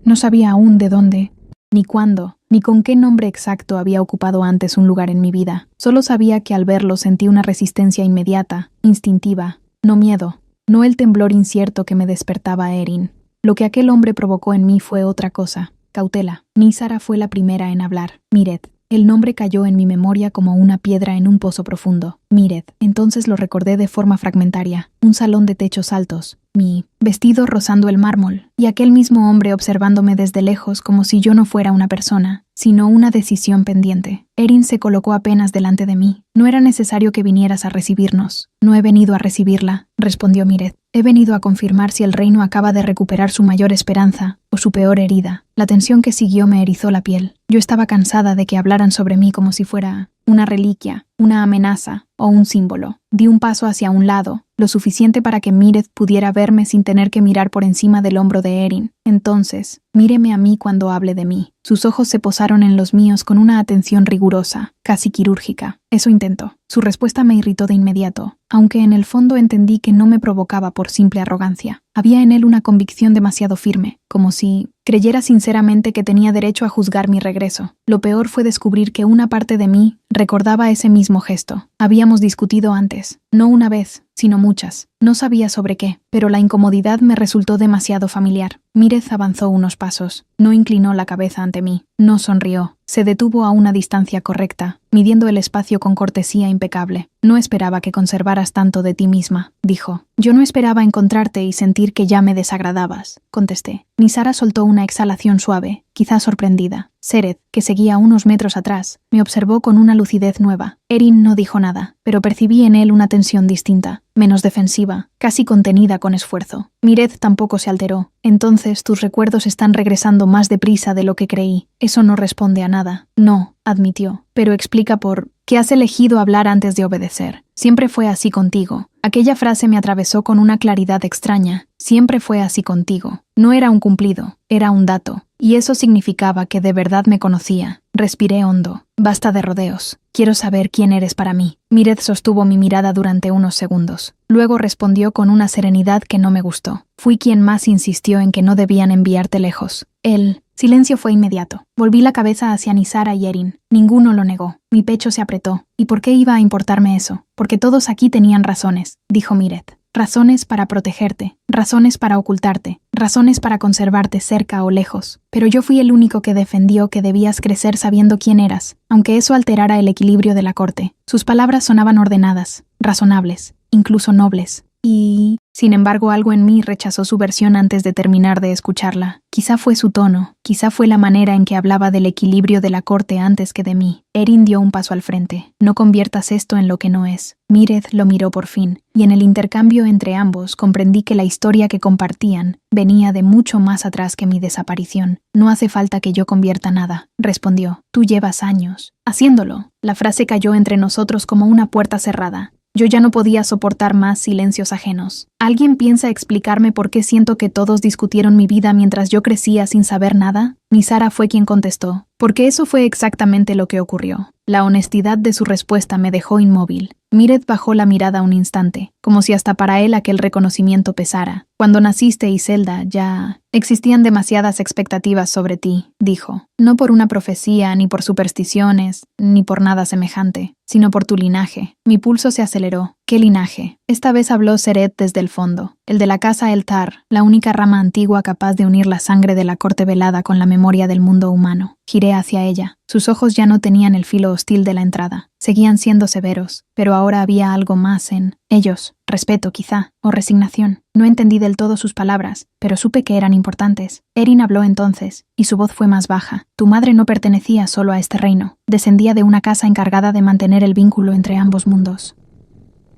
No sabía aún de dónde, ni cuándo, ni con qué nombre exacto había ocupado antes un lugar en mi vida. Solo sabía que al verlo sentí una resistencia inmediata, instintiva, no miedo, no el temblor incierto que me despertaba Erin. Lo que aquel hombre provocó en mí fue otra cosa, cautela. Nisara fue la primera en hablar. Mireth. El nombre cayó en mi memoria como una piedra en un pozo profundo. Mireth. Entonces lo recordé de forma fragmentaria. Un salón de techos altos. Mi vestido rozando el mármol. Y aquel mismo hombre observándome desde lejos como si yo no fuera una persona, sino una decisión pendiente. Erin se colocó apenas delante de mí. No era necesario que vinieras a recibirnos. No he venido a recibirla, respondió Mireth. He venido a confirmar si el reino acaba de recuperar su mayor esperanza o su peor herida. La tensión que siguió me erizó la piel. Yo estaba cansada de que hablaran sobre mí como si fuera una reliquia, una amenaza o un símbolo. Di un paso hacia un lado, lo suficiente para que Mireth pudiera verme sin tener que mirar por encima del hombro de Erin. Entonces, Míreme a mí cuando hable de mí. Sus ojos se posaron en los míos con una atención rigurosa, casi quirúrgica. Eso intentó. Su respuesta me irritó de inmediato, aunque en el fondo entendí que no me provocaba por simple arrogancia. Había en él una convicción demasiado firme, como si creyera sinceramente que tenía derecho a juzgar mi regreso. Lo peor fue descubrir que una parte de mí recordaba ese mismo gesto. Habíamos discutido antes, no una vez, sino muchas. No sabía sobre qué, pero la incomodidad me resultó demasiado familiar. Mírez avanzó unos pasos. No inclinó la cabeza ante mí. No sonrió. Se detuvo a una distancia correcta, midiendo el espacio con cortesía impecable. No esperaba que conservaras tanto de ti misma, dijo. Yo no esperaba encontrarte y sentir que ya me desagradabas, contesté. Nisara soltó una exhalación suave, quizá sorprendida. Sereth, que seguía unos metros atrás, me observó con una lucidez nueva. Erin no dijo nada, pero percibí en él una tensión distinta, menos defensiva, casi contenida con esfuerzo. Mírez tampoco se alteró. Entonces tus recuerdos están regresando más deprisa de lo que creí. Eso no responde a nada. No, admitió, pero explica por qué has elegido hablar antes de obedecer. Siempre fue así contigo. Aquella frase me atravesó con una claridad extraña. Siempre fue así contigo. No era un cumplido, era un dato. Y eso significaba que de verdad me conocía. Respiré hondo. Basta de rodeos. Quiero saber quién eres para mí. Mírez sostuvo mi mirada durante unos segundos. Luego respondió con una serenidad que no me gustó. Fui quien más insistió en que no debían enviarte lejos. El silencio fue inmediato. Volví la cabeza hacia Nisara y Erin. Ninguno lo negó. Mi pecho se apretó. ¿Y por qué iba a importarme eso? Porque todos aquí tenían razones, dijo Mírez. Razones para protegerte, razones para ocultarte, razones para conservarte cerca o lejos. Pero yo fui el único que defendió que debías crecer sabiendo quién eras, aunque eso alterara el equilibrio de la corte. Sus palabras sonaban ordenadas, razonables, incluso nobles. Y, sin embargo, algo en mí rechazó su versión antes de terminar de escucharla. Quizá fue su tono, quizá fue la manera en que hablaba del equilibrio de la corte antes que de mí. Erin dio un paso al frente. No conviertas esto en lo que no es. Mírez lo miró por fin, y en el intercambio entre ambos comprendí que la historia que compartían venía de mucho más atrás que mi desaparición. No hace falta que yo convierta nada, respondió. Tú llevas años haciéndolo. La frase cayó entre nosotros como una puerta cerrada. Yo ya no podía soportar más silencios ajenos. ¿Alguien piensa explicarme por qué siento que todos discutieron mi vida mientras yo crecía sin saber nada? Nisara fue quien contestó, porque eso fue exactamente lo que ocurrió. La honestidad de su respuesta me dejó inmóvil. Mírez bajó la mirada un instante, como si hasta para él aquel reconocimiento pesara. Cuando naciste, Iselda, ya existían demasiadas expectativas sobre ti, dijo. No por una profecía, ni por supersticiones, ni por nada semejante, sino por tu linaje. Mi pulso se aceleró. ¿Qué linaje? Esta vez habló Sereth desde el fondo, el de la casa Eltar, la única rama antigua capaz de unir la sangre de la corte velada con la memoria del mundo humano. Giré hacia ella. Sus ojos ya no tenían el filo hostil de la entrada. Seguían siendo severos, pero ahora había algo más en ellos. Respeto, quizá, o resignación. No entendí del todo sus palabras, pero supe que eran importantes. Erin habló entonces, y su voz fue más baja. Tu madre no pertenecía solo a este reino. Descendía de una casa encargada de mantener el vínculo entre ambos mundos.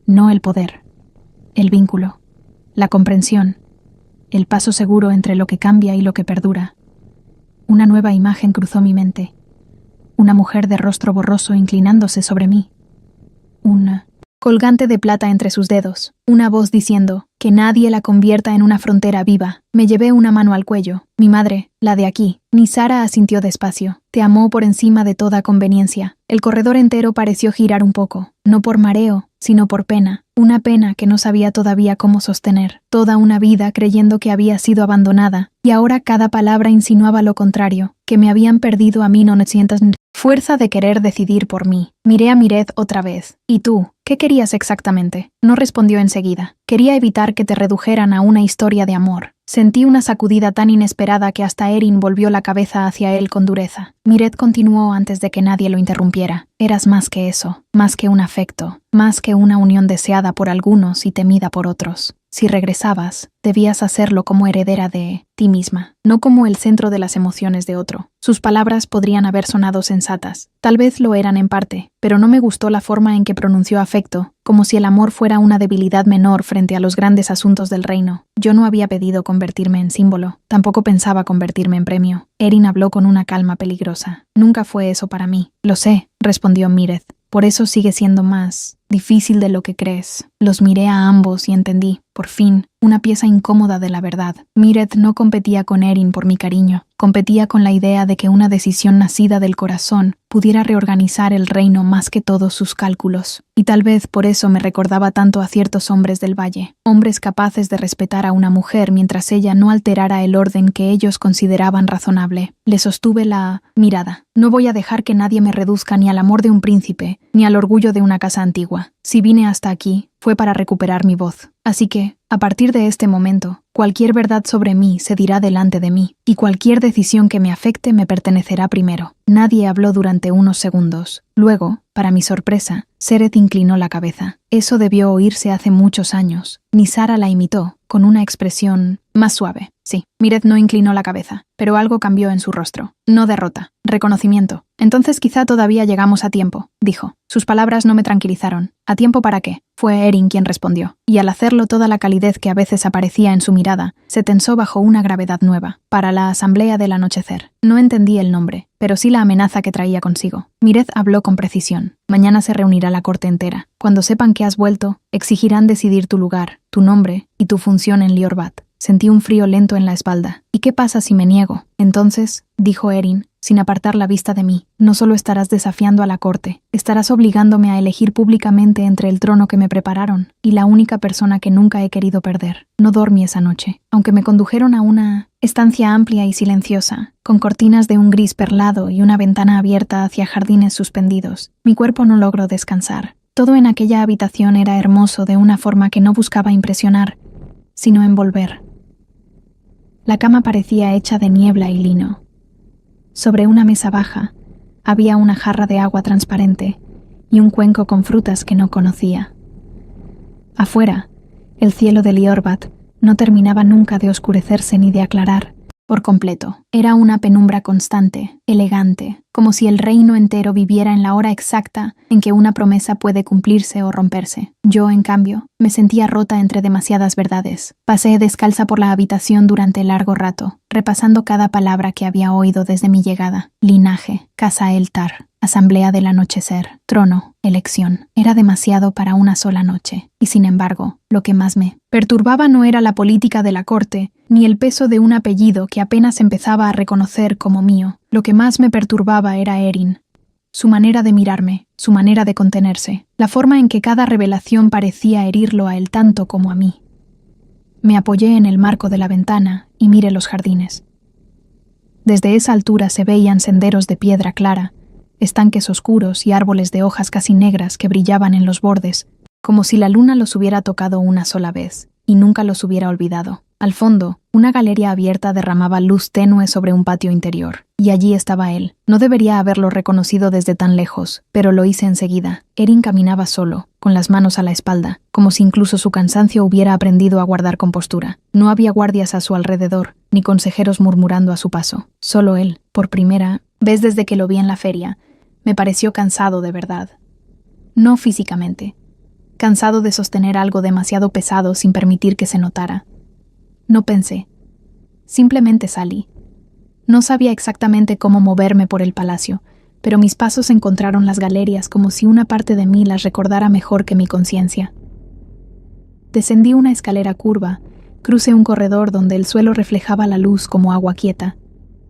No el poder. El vínculo. La comprensión. El paso seguro entre lo que cambia y lo que perdura. Una nueva imagen cruzó mi mente. Una mujer de rostro borroso inclinándose sobre mí. Un colgante de plata entre sus dedos. Una voz diciendo, que nadie la convierta en una frontera viva. Me llevé una mano al cuello. Mi madre, la de aquí. Nisara asintió despacio. Te amó por encima de toda conveniencia. El corredor entero pareció girar un poco. No por mareo, sino por pena. Una pena que no sabía todavía cómo sostener. Toda una vida creyendo que había sido abandonada. Y ahora cada palabra insinuaba lo contrario. Que me habían perdido a mí no sientas fuerza de querer decidir por mí. Miré a Mírez otra vez. ¿Y tú? ¿Qué querías exactamente? No respondió enseguida. Quería evitar que te redujeran a una historia de amor. Sentí una sacudida tan inesperada que hasta Erin volvió la cabeza hacia él con dureza. Mírez continuó antes de que nadie lo interrumpiera. Eras más que eso, más que un afecto, más que una unión deseada por algunos y temida por otros. Si regresabas, debías hacerlo como heredera de ti misma, no como el centro de las emociones de otro. Sus palabras podrían haber sonado sensatas. Tal vez lo eran en parte, pero no me gustó la forma en que pronunció afecto, como si el amor fuera una debilidad menor frente a los grandes asuntos del reino. Yo no había pedido convertirme en símbolo, tampoco pensaba convertirme en premio. Erin habló con una calma peligrosa. Nunca fue eso para mí. Lo sé, respondió Mírez. Por eso sigue siendo más difícil de lo que crees. Los miré a ambos y entendí, por fin, una pieza incómoda de la verdad. Míreth no competía con Erin por mi cariño, competía con la idea de que una decisión nacida del corazón pudiera reorganizar el reino más que todos sus cálculos. Y tal vez por eso me recordaba tanto a ciertos hombres del valle, hombres capaces de respetar a una mujer mientras ella no alterara el orden que ellos consideraban razonable. Le sostuve la mirada. No voy a dejar que nadie me reduzca ni al amor de un príncipe, ni al orgullo de una casa antigua. Si vine hasta aquí, fue para recuperar mi voz. Así que, a partir de este momento, cualquier verdad sobre mí se dirá delante de mí, y cualquier decisión que me afecte me pertenecerá primero. Nadie habló durante unos segundos. Luego, para mi sorpresa, Sereth inclinó la cabeza. Eso debió oírse hace muchos años. Nisara la imitó, con una expresión más suave. Sí, Míreth no inclinó la cabeza, pero algo cambió en su rostro. No derrota, reconocimiento. Entonces quizá todavía llegamos a tiempo, dijo. Sus palabras no me tranquilizaron. ¿A tiempo para qué? Fue Erin quien respondió, y al hacerlo toda la calidez que a veces aparecía en su mirada se tensó bajo una gravedad nueva. Para la asamblea del anochecer. No entendí el nombre, pero sí la amenaza que traía consigo. Míreth habló con precisión. Mañana se reunirá la corte entera. Cuando sepan que has vuelto, exigirán decidir tu lugar, tu nombre y tu función en Liorbat. Sentí un frío lento en la espalda. ¿Y qué pasa si me niego? Entonces, dijo Erin, sin apartar la vista de mí, no solo estarás desafiando a la corte, estarás obligándome a elegir públicamente entre el trono que me prepararon y la única persona que nunca he querido perder. No dormí esa noche, aunque me condujeron a una estancia amplia y silenciosa, con cortinas de un gris perlado y una ventana abierta hacia jardines suspendidos. Mi cuerpo no logró descansar. Todo en aquella habitación era hermoso de una forma que no buscaba impresionar, sino envolver. La cama parecía hecha de niebla y lino. Sobre una mesa baja había una jarra de agua transparente y un cuenco con frutas que no conocía. Afuera, el cielo de Liorbat no terminaba nunca de oscurecerse ni de aclarar por completo. Era una penumbra constante, elegante, como si el reino entero viviera en la hora exacta en que una promesa puede cumplirse o romperse. Yo, en cambio, me sentía rota entre demasiadas verdades. Pasé descalza por la habitación durante largo rato, repasando cada palabra que había oído desde mi llegada. Linaje, Casa Eltar, asamblea del anochecer, trono, elección. Era demasiado para una sola noche. Y sin embargo, lo que más me perturbaba no era la política de la corte, ni el peso de un apellido que apenas empezaba a reconocer como mío. Lo que más me perturbaba era Erin. Su manera de mirarme, su manera de contenerse, la forma en que cada revelación parecía herirlo a él tanto como a mí. Me apoyé en el marco de la ventana y miré los jardines. Desde esa altura se veían senderos de piedra clara, estanques oscuros y árboles de hojas casi negras que brillaban en los bordes, como si la luna los hubiera tocado una sola vez y nunca los hubiera olvidado. Al fondo, una galería abierta derramaba luz tenue sobre un patio interior, y allí estaba él. No debería haberlo reconocido desde tan lejos, pero lo hice enseguida. Erin caminaba solo, con las manos a la espalda, como si incluso su cansancio hubiera aprendido a guardar compostura. No había guardias a su alrededor, ni consejeros murmurando a su paso. Solo él, por primera vez desde que lo vi en la feria, me pareció cansado de verdad. No físicamente. Cansado de sostener algo demasiado pesado sin permitir que se notara. No pensé. Simplemente salí. No sabía exactamente cómo moverme por el palacio, pero mis pasos encontraron las galerías como si una parte de mí las recordara mejor que mi conciencia. Descendí una escalera curva, crucé un corredor donde el suelo reflejaba la luz como agua quieta,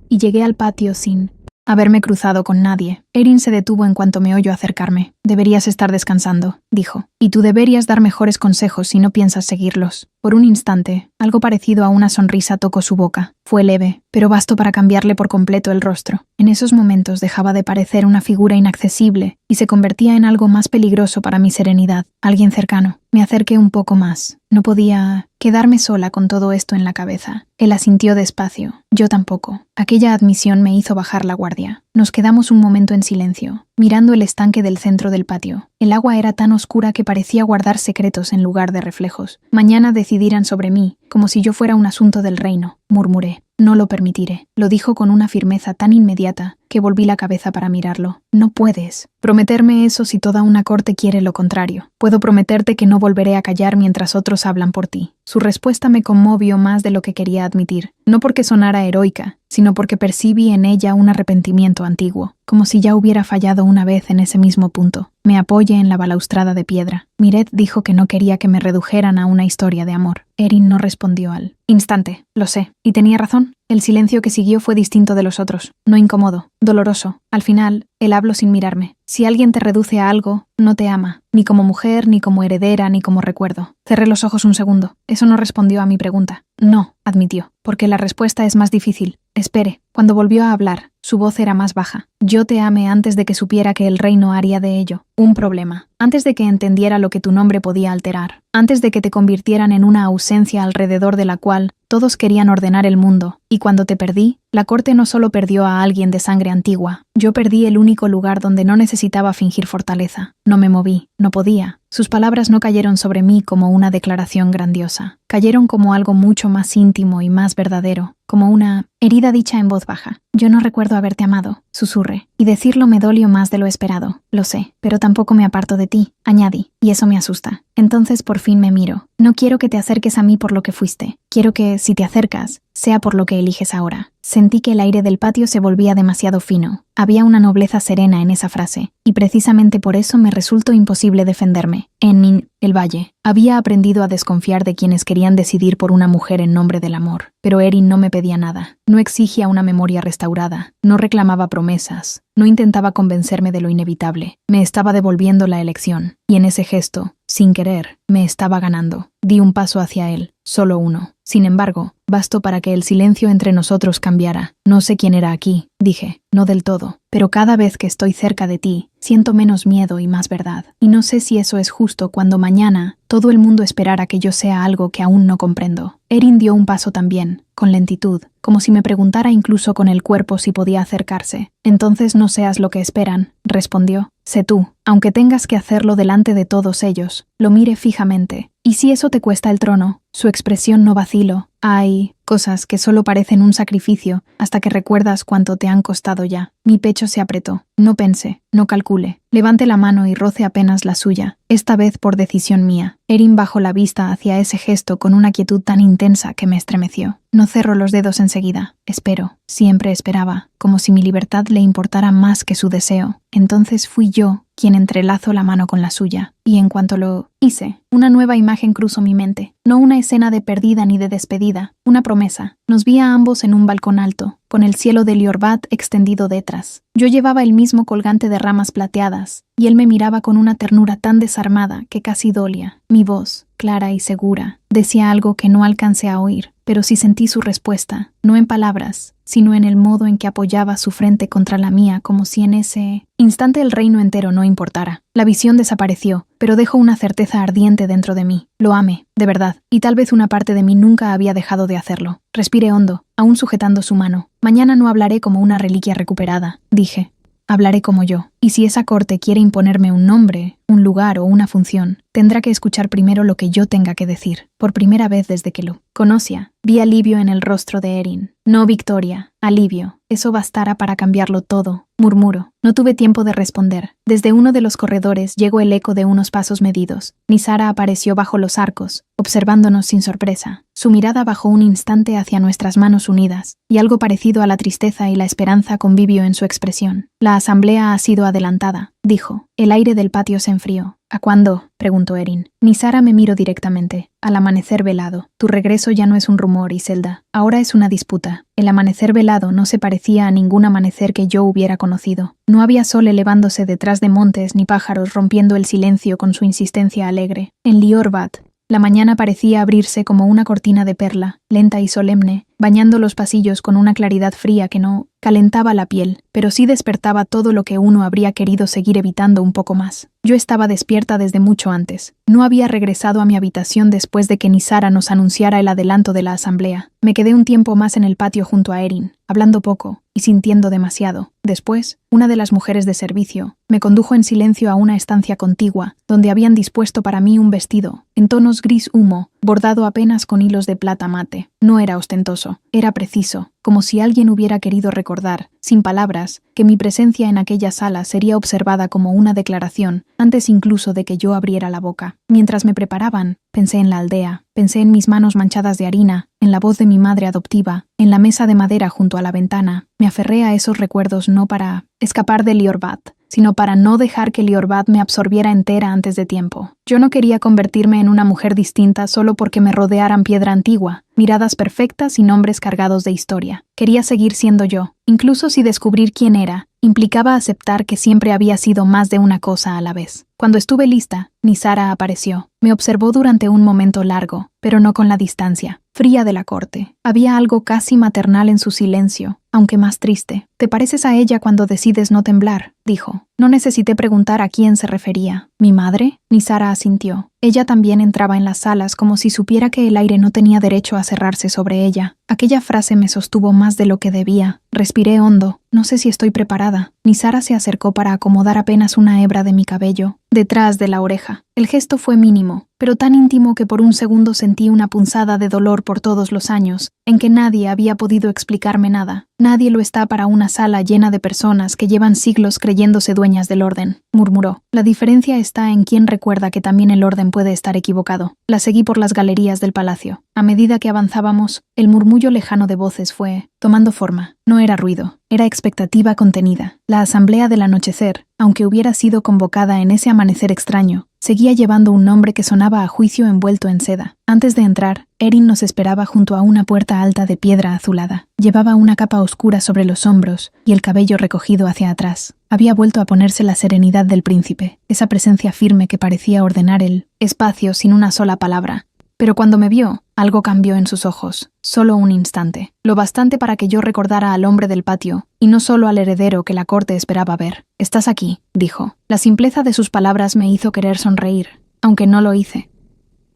y llegué al patio sin haberme cruzado con nadie. Erin se detuvo en cuanto me oyó acercarme. «Deberías estar descansando», dijo. «Y tú deberías dar mejores consejos si no piensas seguirlos». Por un instante, algo parecido a una sonrisa tocó su boca. Fue leve, pero bastó para cambiarle por completo el rostro. En esos momentos dejaba de parecer una figura inaccesible y se convertía en algo más peligroso para mi serenidad. Alguien cercano. Me acerqué un poco más. No podía quedarme sola con todo esto en la cabeza. Él asintió despacio. Yo tampoco. Aquella admisión me hizo bajar la guardia. Nos quedamos un momento en silencio, mirando el estanque del centro del patio. El agua era tan oscura que parecía guardar secretos en lugar de reflejos. Mañana decidirán sobre mí, como si yo fuera un asunto del reino, murmuré. No lo permitiré. Lo dijo con una firmeza tan inmediata que volví la cabeza para mirarlo. No puedes prometerme eso si toda una corte quiere lo contrario. Puedo prometerte que no volveré a callar mientras otros hablan por ti. Su respuesta me conmovió más de lo que quería admitir, no porque sonara heroica, sino porque percibí en ella un arrepentimiento antiguo, como si ya hubiera fallado una vez en ese mismo punto. Me apoyé en la balaustrada de piedra. Miret dijo que no quería que me redujeran a una historia de amor. Erin no respondió al instante. Lo sé. Y tenía razón. El silencio que siguió fue distinto de los otros. No incómodo. Doloroso. Al final, él habló sin mirarme. Si alguien te reduce a algo, no te ama. Ni como mujer, ni como heredera, ni como recuerdo. Cerré los ojos un segundo. Eso no respondió a mi pregunta. No, admitió, porque la respuesta es más difícil. Espere. Cuando volvió a hablar, su voz era más baja. Yo te amé antes de que supiera que el reino haría de ello un problema. Antes de que entendiera lo que tu nombre podía alterar. Antes de que te convirtieran en una ausencia alrededor de la cual todos querían ordenar el mundo. Y cuando te perdí, la corte no solo perdió a alguien de sangre antigua. Yo perdí el único lugar donde no necesitaba fingir fortaleza. No me moví. No podía. Sus palabras no cayeron sobre mí como una declaración grandiosa. Cayeron como algo mucho más íntimo y más verdadero. Como una herida dicha en voz baja. Yo no recuerdo haberte amado, susurré. Y decirlo me dolió más de lo esperado. Lo sé, pero tampoco me aparto de ti, añadí, y eso me asusta. Entonces por fin me miro. No quiero que te acerques a mí por lo que fuiste. Quiero que, si te acercas, sea por lo que eliges ahora. Sentí que el aire del patio se volvía demasiado fino. Había una nobleza serena en esa frase, y precisamente por eso me resultó imposible defenderme. En el valle, había aprendido a desconfiar de quienes querían decidir por una mujer en nombre del amor. Pero Erin no me pedía nada. No exigía una memoria restaurada. No reclamaba promesas. No intentaba convencerme de lo inevitable. Me estaba devolviendo la elección. Y en ese gesto, sin querer, me estaba ganando. Di un paso hacia él. Solo uno. Sin embargo, bastó para que el silencio entre nosotros cambiara. No sé quién era aquí, dije, no del todo, pero cada vez que estoy cerca de ti, siento menos miedo y más verdad. Y no sé si eso es justo cuando mañana todo el mundo esperara que yo sea algo que aún no comprendo. Erin dio un paso también, con lentitud, como si me preguntara incluso con el cuerpo si podía acercarse. Entonces no seas lo que esperan, respondió. Sé tú, aunque tengas que hacerlo delante de todos ellos. Lo mire fijamente. ¿Y si eso te cuesta el trono? Su expresión no vaciló. Hay cosas que solo parecen un sacrificio hasta que recuerdas cuánto te han costado ya. Mi pecho se apretó. No pensé, no calcule. Levante la mano y roce apenas la suya, esta vez por decisión mía. Erin bajó la vista hacia ese gesto con una quietud tan intensa que me estremeció. No cerró los dedos enseguida. Espero, siempre esperaba, como si mi libertad le importara más que su deseo. Entonces fui yo quien entrelazó la mano con la suya, y en cuanto lo hice, una nueva imagen cruzó mi mente. No una escena de perdida ni de despedida, una promesa. Nos vi a ambos en un balcón alto, con el cielo de Liorbat extendido detrás. Yo llevaba el mismo colgante de ramas plateadas, y él me miraba con una ternura tan desarmada que casi dolía. Mi voz, clara y segura, decía algo que no alcancé a oír, pero sí sentí su respuesta, no en palabras, sino en el modo en que apoyaba su frente contra la mía, como si en ese instante el reino entero no importara. La visión desapareció, pero dejó una certeza ardiente dentro de mí. Lo amé, de verdad, y tal vez una parte de mí nunca había dejado de hacerlo. Respiré hondo, aún sujetando su mano. Mañana no hablaré como una reliquia recuperada, dije. Hablaré como yo, y si esa corte quiere imponerme un nombre, un lugar o una función, tendrá que escuchar primero lo que yo tenga que decir. Por primera vez desde que lo conocía, vi alivio en el rostro de Erin. No victoria, alivio. Eso bastara para cambiarlo todo, murmuró. No tuve tiempo de responder. Desde uno de los corredores llegó el eco de unos pasos medidos. Nisara apareció bajo los arcos, observándonos sin sorpresa. Su mirada bajó un instante hacia nuestras manos unidas, y algo parecido a la tristeza y la esperanza convivió en su expresión. La asamblea ha sido adelantada, dijo. El aire del patio se enfrió. ¿A cuándo?, preguntó Erin. Nisara me miró directamente. Al amanecer velado. Tu regreso ya no es un rumor, Iselda. Ahora es una disputa. El amanecer velado no se parecía a ningún amanecer que yo hubiera conocido. No había sol elevándose detrás de montes ni pájaros rompiendo el silencio con su insistencia alegre. En Liorbat, la mañana parecía abrirse como una cortina de perla, lenta y solemne, bañando los pasillos con una claridad fría que no calentaba la piel, pero sí despertaba todo lo que uno habría querido seguir evitando un poco más. Yo estaba despierta desde mucho antes. No había regresado a mi habitación después de que Nisara nos anunciara el adelanto de la asamblea. Me quedé un tiempo más en el patio junto a Erin, hablando poco y sintiendo demasiado. Después, una de las mujeres de servicio me condujo en silencio a una estancia contigua, donde habían dispuesto para mí un vestido, en tonos gris humo, bordado apenas con hilos de plata mate. No era ostentoso. silencioso. Era preciso, como si alguien hubiera querido recordar, sin palabras, que mi presencia en aquella sala sería observada como una declaración, antes incluso de que yo abriera la boca. Mientras me preparaban, pensé en la aldea, pensé en mis manos manchadas de harina, en la voz de mi madre adoptiva, en la mesa de madera junto a la ventana. Me aferré a esos recuerdos no para escapar de Liorbat, sino para no dejar que Liorbat me absorbiera entera antes de tiempo. Yo no quería convertirme en una mujer distinta solo porque me rodearan piedra antigua, miradas perfectas y nombres cargados de historia. Quería seguir siendo yo, incluso si descubrir quién era implicaba aceptar que siempre había sido más de una cosa a la vez. Cuando estuve lista, Nisara apareció. Me observó durante un momento largo, pero no con la distancia fría de la corte. Había algo casi maternal en su silencio, aunque más triste. «Te pareces a ella cuando decides no temblar», dijo. No necesité preguntar a quién se refería. ¿Mi madre? Nisara asintió. Ella también entraba en las salas como si supiera que el aire no tenía derecho a cerrarse sobre ella. Aquella frase me sostuvo más de lo que debía. Respiré hondo. No sé si estoy preparada. Nisara se acercó para acomodar apenas una hebra de mi cabello, detrás de la oreja. El gesto fue mínimo, pero tan íntimo que por un segundo sentí una punzada de dolor por todos los años, en que nadie había podido explicarme nada. Nadie lo está para una sala llena de personas que llevan siglos creyéndose dueñas del orden, murmuró. La diferencia está en quién recuerda que también el orden puede estar equivocado. La seguí por las galerías del palacio. A medida que avanzábamos, el murmullo lejano de voces fue tomando forma. No era ruido, era expectativa contenida. La asamblea del anochecer, aunque hubiera sido convocada en ese amanecer extraño, seguía llevando un nombre que sonaba a juicio envuelto en seda. Antes de entrar, Erin nos esperaba junto a una puerta alta de piedra azulada. Llevaba una capa oscura sobre los hombros y el cabello recogido hacia atrás. Había vuelto a ponerse la serenidad del príncipe, esa presencia firme que parecía ordenar el espacio sin una sola palabra. Pero cuando me vio, algo cambió en sus ojos, solo un instante, lo bastante para que yo recordara al hombre del patio, y no solo al heredero que la corte esperaba ver. «Estás aquí», dijo. La simpleza de sus palabras me hizo querer sonreír, aunque no lo hice.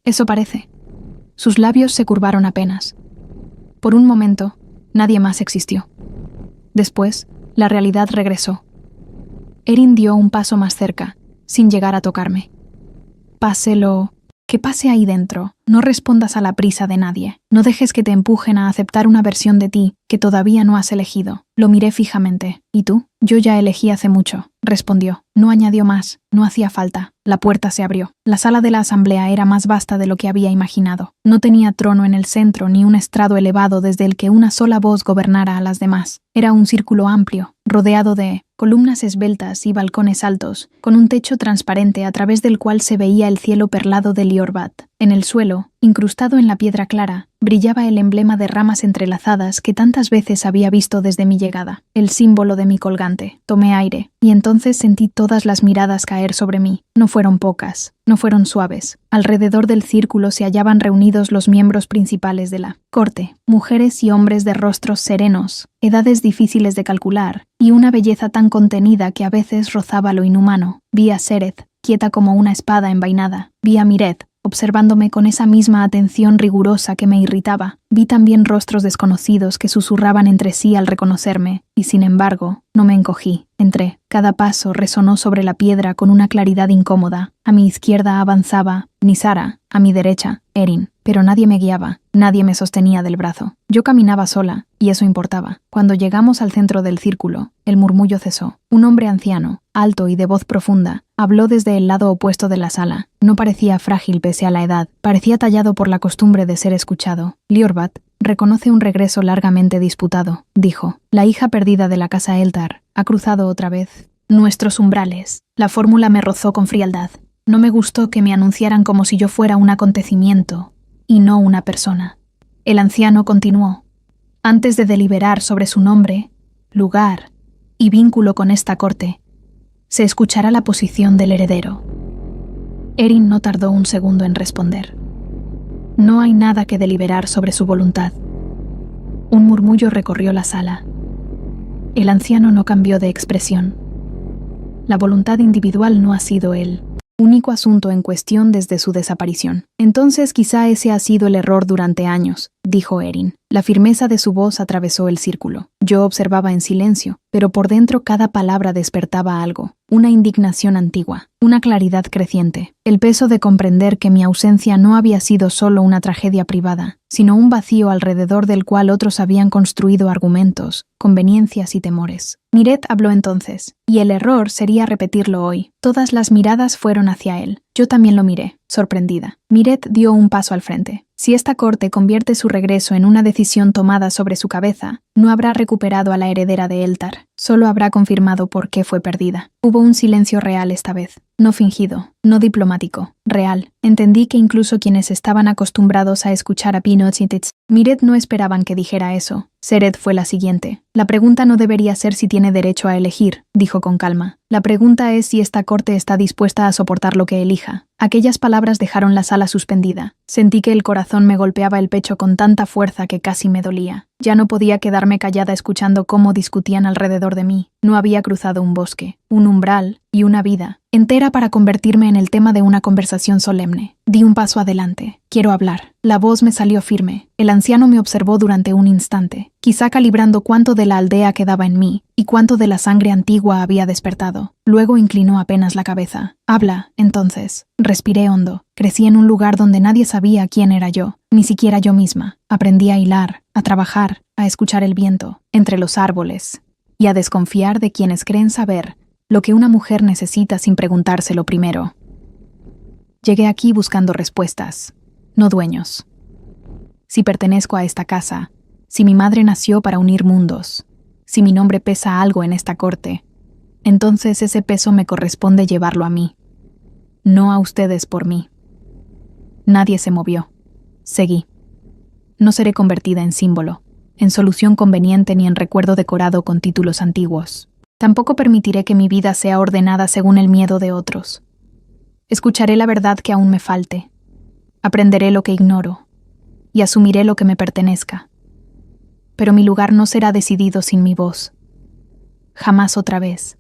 «Eso parece». Sus labios se curvaron apenas. Por un momento, nadie más existió. Después, la realidad regresó. Erin dio un paso más cerca, sin llegar a tocarme. «Páselo. Que pase ahí dentro. No respondas a la prisa de nadie. No dejes que te empujen a aceptar una versión de ti que todavía no has elegido». Lo miré fijamente. «¿Y tú?» «Yo ya elegí hace mucho», respondió. No añadió más. No hacía falta. La puerta se abrió. La sala de la asamblea era más vasta de lo que había imaginado. No tenía trono en el centro ni un estrado elevado desde el que una sola voz gobernara a las demás. Era un círculo amplio, rodeado de columnas esbeltas y balcones altos, con un techo transparente a través del cual se veía el cielo perlado de Liorbat. En el suelo, incrustado en la piedra clara, brillaba el emblema de ramas entrelazadas que tantas veces había visto desde mi llegada, el símbolo de mi colgante. Tomé aire, y entonces sentí todas las miradas caer sobre mí. No fueron pocas, no fueron suaves. Alrededor del círculo se hallaban reunidos los miembros principales de la corte, mujeres y hombres de rostros serenos, edades difíciles de calcular, y una belleza tan contenida que a veces rozaba lo inhumano. Vi a Sereth, quieta como una espada envainada. Vi a Miret, observándome con esa misma atención rigurosa que me irritaba. Vi también rostros desconocidos que susurraban entre sí al reconocerme, y sin embargo, no me encogí. Entré. Cada paso resonó sobre la piedra con una claridad incómoda. A mi izquierda avanzaba Nisara, a mi derecha, Erin. Pero nadie me guiaba, nadie me sostenía del brazo. Yo caminaba sola, y eso importaba. Cuando llegamos al centro del círculo, el murmullo cesó. Un hombre anciano, alto y de voz profunda, habló desde el lado opuesto de la sala. No parecía frágil pese a la edad, parecía tallado por la costumbre de ser escuchado. Liorbat reconoce un regreso largamente disputado, dijo. La hija perdida de la casa Eltar ha cruzado otra vez nuestros umbrales. La fórmula me rozó con frialdad. No me gustó que me anunciaran como si yo fuera un acontecimiento y no una persona. El anciano continuó. Antes de deliberar sobre su nombre, lugar y vínculo con esta corte, se escuchará la posición del heredero. Erin no tardó un segundo en responder. No hay nada que deliberar sobre su voluntad. Un murmullo recorrió la sala. El anciano no cambió de expresión. La voluntad individual no ha sido el único asunto en cuestión desde su desaparición. Entonces quizá ese ha sido el error durante años. dijo Erin. La firmeza de su voz atravesó el círculo. Yo observaba en silencio, pero por dentro cada palabra despertaba algo, una indignación antigua, una claridad creciente, el peso de comprender que mi ausencia no había sido solo una tragedia privada, sino un vacío alrededor del cual otros habían construido argumentos, conveniencias y temores. Miret habló entonces, y el error sería repetirlo hoy. Todas las miradas fueron hacia él. Yo también lo miré, sorprendida. Miret dio un paso al frente. Si esta corte convierte su regreso en una decisión tomada sobre su cabeza, no habrá recuperado a la heredera de Eltar, solo habrá confirmado por qué fue perdida. Hubo un silencio real esta vez, no fingido, no diplomático, real. Entendí que incluso quienes estaban acostumbrados a escuchar a Pinot y Titz, Miret no esperaban que dijera eso. Seret fue la siguiente. La pregunta no debería ser si tiene derecho a elegir, dijo con calma. La pregunta es si esta corte está dispuesta a soportar lo que elija. Aquellas palabras dejaron la sala suspendida. Sentí que el corazón me golpeaba el pecho con tanta fuerza que casi me dolía. Ya no podía quedarme callada escuchando cómo discutían alrededor de mí. No había cruzado un bosque, un umbral y una vida entera para convertirme en el tema de una conversación solemne. Di un paso adelante. Quiero hablar. La voz me salió firme. El anciano me observó durante un instante, quizá calibrando cuánto de la aldea quedaba en mí y cuánto de la sangre antigua había despertado. Luego inclinó apenas la cabeza. Habla, entonces. Respiré hondo. Crecí en un lugar donde nadie sabía quién era yo, ni siquiera yo misma. Aprendí a hilar, a trabajar, a escuchar el viento entre los árboles y a desconfiar de quienes creen saber lo que una mujer necesita sin preguntárselo primero. Llegué aquí buscando respuestas, no dueños. Si pertenezco a esta casa, si mi madre nació para unir mundos, si mi nombre pesa algo en esta corte, entonces ese peso me corresponde llevarlo a mí, no a ustedes por mí. Nadie se movió. Seguí. No seré convertida en símbolo, en solución conveniente ni en recuerdo decorado con títulos antiguos. Tampoco permitiré que mi vida sea ordenada según el miedo de otros. Escucharé la verdad que aún me falte. Aprenderé lo que ignoro y asumiré lo que me pertenezca. Pero mi lugar no será decidido sin mi voz. Jamás otra vez.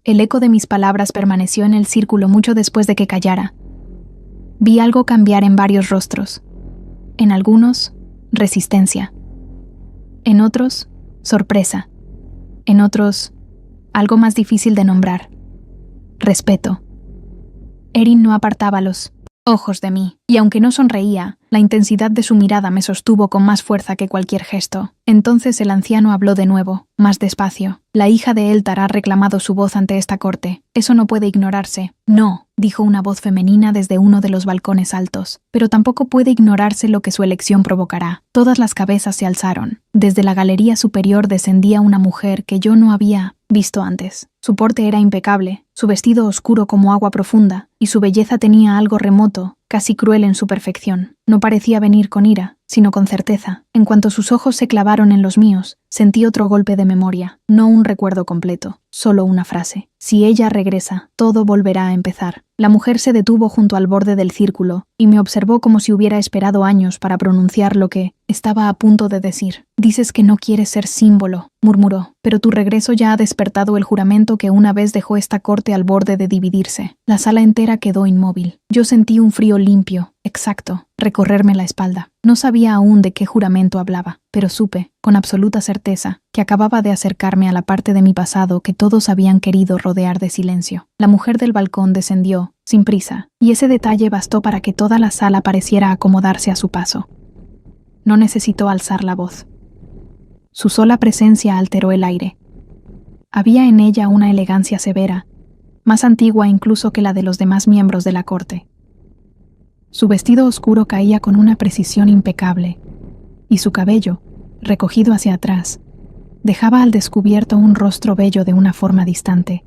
El eco de mis palabras permaneció en el círculo mucho después de que callara. Vi algo cambiar en varios rostros. En algunos, resistencia. En otros, sorpresa. En otros, algo más difícil de nombrar. Respeto. Erin no apartaba los ojos de mí, y aunque no sonreía, la intensidad de su mirada me sostuvo con más fuerza que cualquier gesto. Entonces el anciano habló de nuevo, más despacio. La hija de Eltar ha reclamado su voz ante esta corte. Eso no puede ignorarse. No, dijo una voz femenina desde uno de los balcones altos. Pero tampoco puede ignorarse lo que su elección provocará. Todas las cabezas se alzaron. Desde la galería superior descendía una mujer que yo no había visto antes. Su porte era impecable, su vestido oscuro como agua profunda, y su belleza tenía algo remoto, casi cruel en su perfección. No parecía venir con ira, sino con certeza. En cuanto sus ojos se clavaron en los míos, sentí otro golpe de memoria, no un recuerdo completo, solo una frase. Si ella regresa, todo volverá a empezar. La mujer se detuvo junto al borde del círculo y me observó como si hubiera esperado años para pronunciar lo que estaba a punto de decir. Dices que no quieres ser símbolo, murmuró, pero tu regreso ya ha despertado el juramento que una vez dejó esta corte al borde de dividirse. La sala entera quedó inmóvil. Yo sentí un frío limpio, exacto, recorrerme la espalda. No sabía aún de qué juramento hablaba, pero supe, con absoluta certeza, que acababa de acercarme a la parte de mi pasado que todos habían querido rodear de silencio. La mujer del balcón descendió, sin prisa, y ese detalle bastó para que toda la sala pareciera acomodarse a su paso. No necesitó alzar la voz. Su sola presencia alteró el aire. Había en ella una elegancia severa, más antigua incluso que la de los demás miembros de la corte. Su vestido oscuro caía con una precisión impecable, y su cabello, recogido hacia atrás, dejaba al descubierto un rostro bello de una forma distante,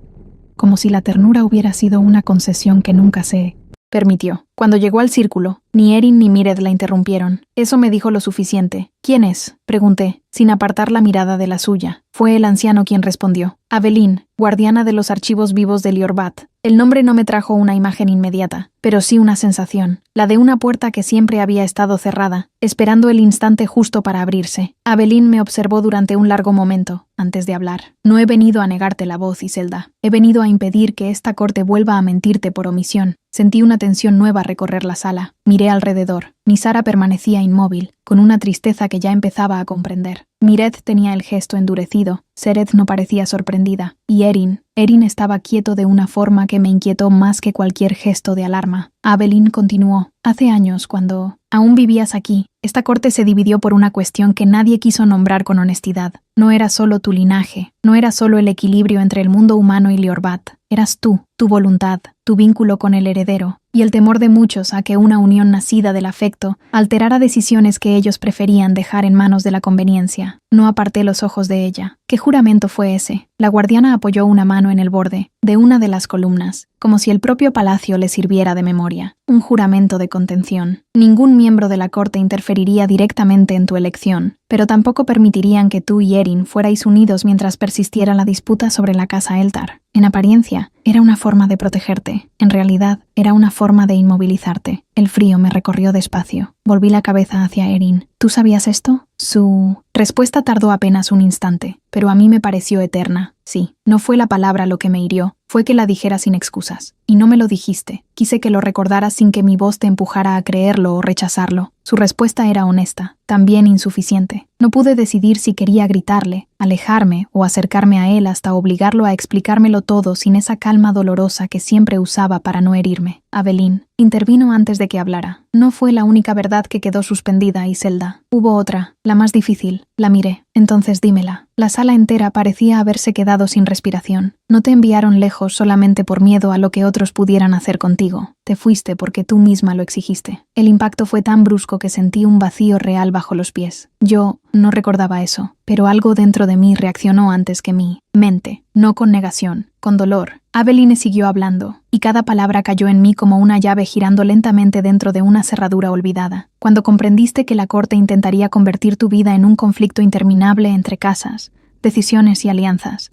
como si la ternura hubiera sido una concesión que nunca se permitió. Cuando llegó al círculo, ni Erin ni Miret la interrumpieron. Eso me dijo lo suficiente. ¿Quién es?, pregunté, sin apartar la mirada de la suya. Fue el anciano quien respondió. Aveline, guardiana de los archivos vivos de Liorbat. El nombre no me trajo una imagen inmediata, pero sí una sensación, la de una puerta que siempre había estado cerrada, esperando el instante justo para abrirse. Aveline me observó durante un largo momento, antes de hablar. No he venido a negarte la voz, Iselda. He venido a impedir que esta corte vuelva a mentirte por omisión. Sentí una tensión nueva recorrer la sala. Miré alrededor. Nisara permanecía inmóvil, con una tristeza que ya empezaba a comprender. Miret tenía el gesto endurecido. Seret no parecía sorprendida. Y Erin estaba quieto de una forma que me inquietó más que cualquier gesto de alarma. Aveline continuó. Hace años, cuando aún vivías aquí, esta corte se dividió por una cuestión que nadie quiso nombrar con honestidad. No era solo tu linaje, no era solo el equilibrio entre el mundo humano y Liorbat. Eras tú, tu voluntad, tu vínculo con el heredero, y el temor de muchos a que una unión nacida del afecto alterara decisiones que ellos preferían dejar en manos de la conveniencia. No aparté los ojos de ella. ¿Qué juramento fue ese? La guardiana apoyó una mano en el borde de una de las columnas, como si el propio palacio le sirviera de memoria. Un juramento de contención. Ningún miembro de la corte interferiría directamente en tu elección, pero tampoco permitirían que tú y Erin fuerais unidos mientras persistiera la disputa sobre la casa Eltar. En apariencia, era una forma de protegerte. En realidad, era una forma de inmovilizarte. El frío me recorrió despacio. Volví la cabeza hacia Erin. ¿Tú sabías esto? Su respuesta tardó apenas un instante, pero a mí me pareció eterna. Sí, no fue la palabra lo que me hirió, fue que la dijera sin excusas. Y no me lo dijiste. Quise que lo recordaras sin que mi voz te empujara a creerlo o rechazarlo. Su respuesta era honesta, también insuficiente. No pude decidir si quería gritarle, alejarme o acercarme a él hasta obligarlo a explicármelo todo sin esa calma dolorosa que siempre usaba para no herirme. Aveline intervino antes de que hablara. No fue la única verdad que quedó suspendida, Iselda. Hubo otra, la más difícil. La miré. Entonces dímela. La sala entera parecía haberse quedado sin respiración. No te enviaron lejos solamente por miedo a lo que otros pudieran hacer contigo. Te fuiste porque tú misma lo exigiste. El impacto fue tan brusco que sentí un vacío real bajo los pies. Yo no recordaba eso, pero algo dentro de mí reaccionó antes que mi mente, no con negación, con dolor. Aveline siguió hablando, y cada palabra cayó en mí como una llave girando lentamente dentro de una cerradura olvidada. Cuando comprendiste que la corte intentaría convertir tu vida en un conflicto interminable entre casas, decisiones y alianzas,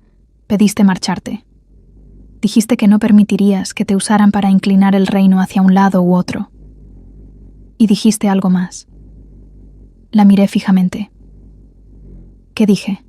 pediste marcharte. Dijiste que no permitirías que te usaran para inclinar el reino hacia un lado u otro. Y dijiste algo más. La miré fijamente. ¿Qué dije?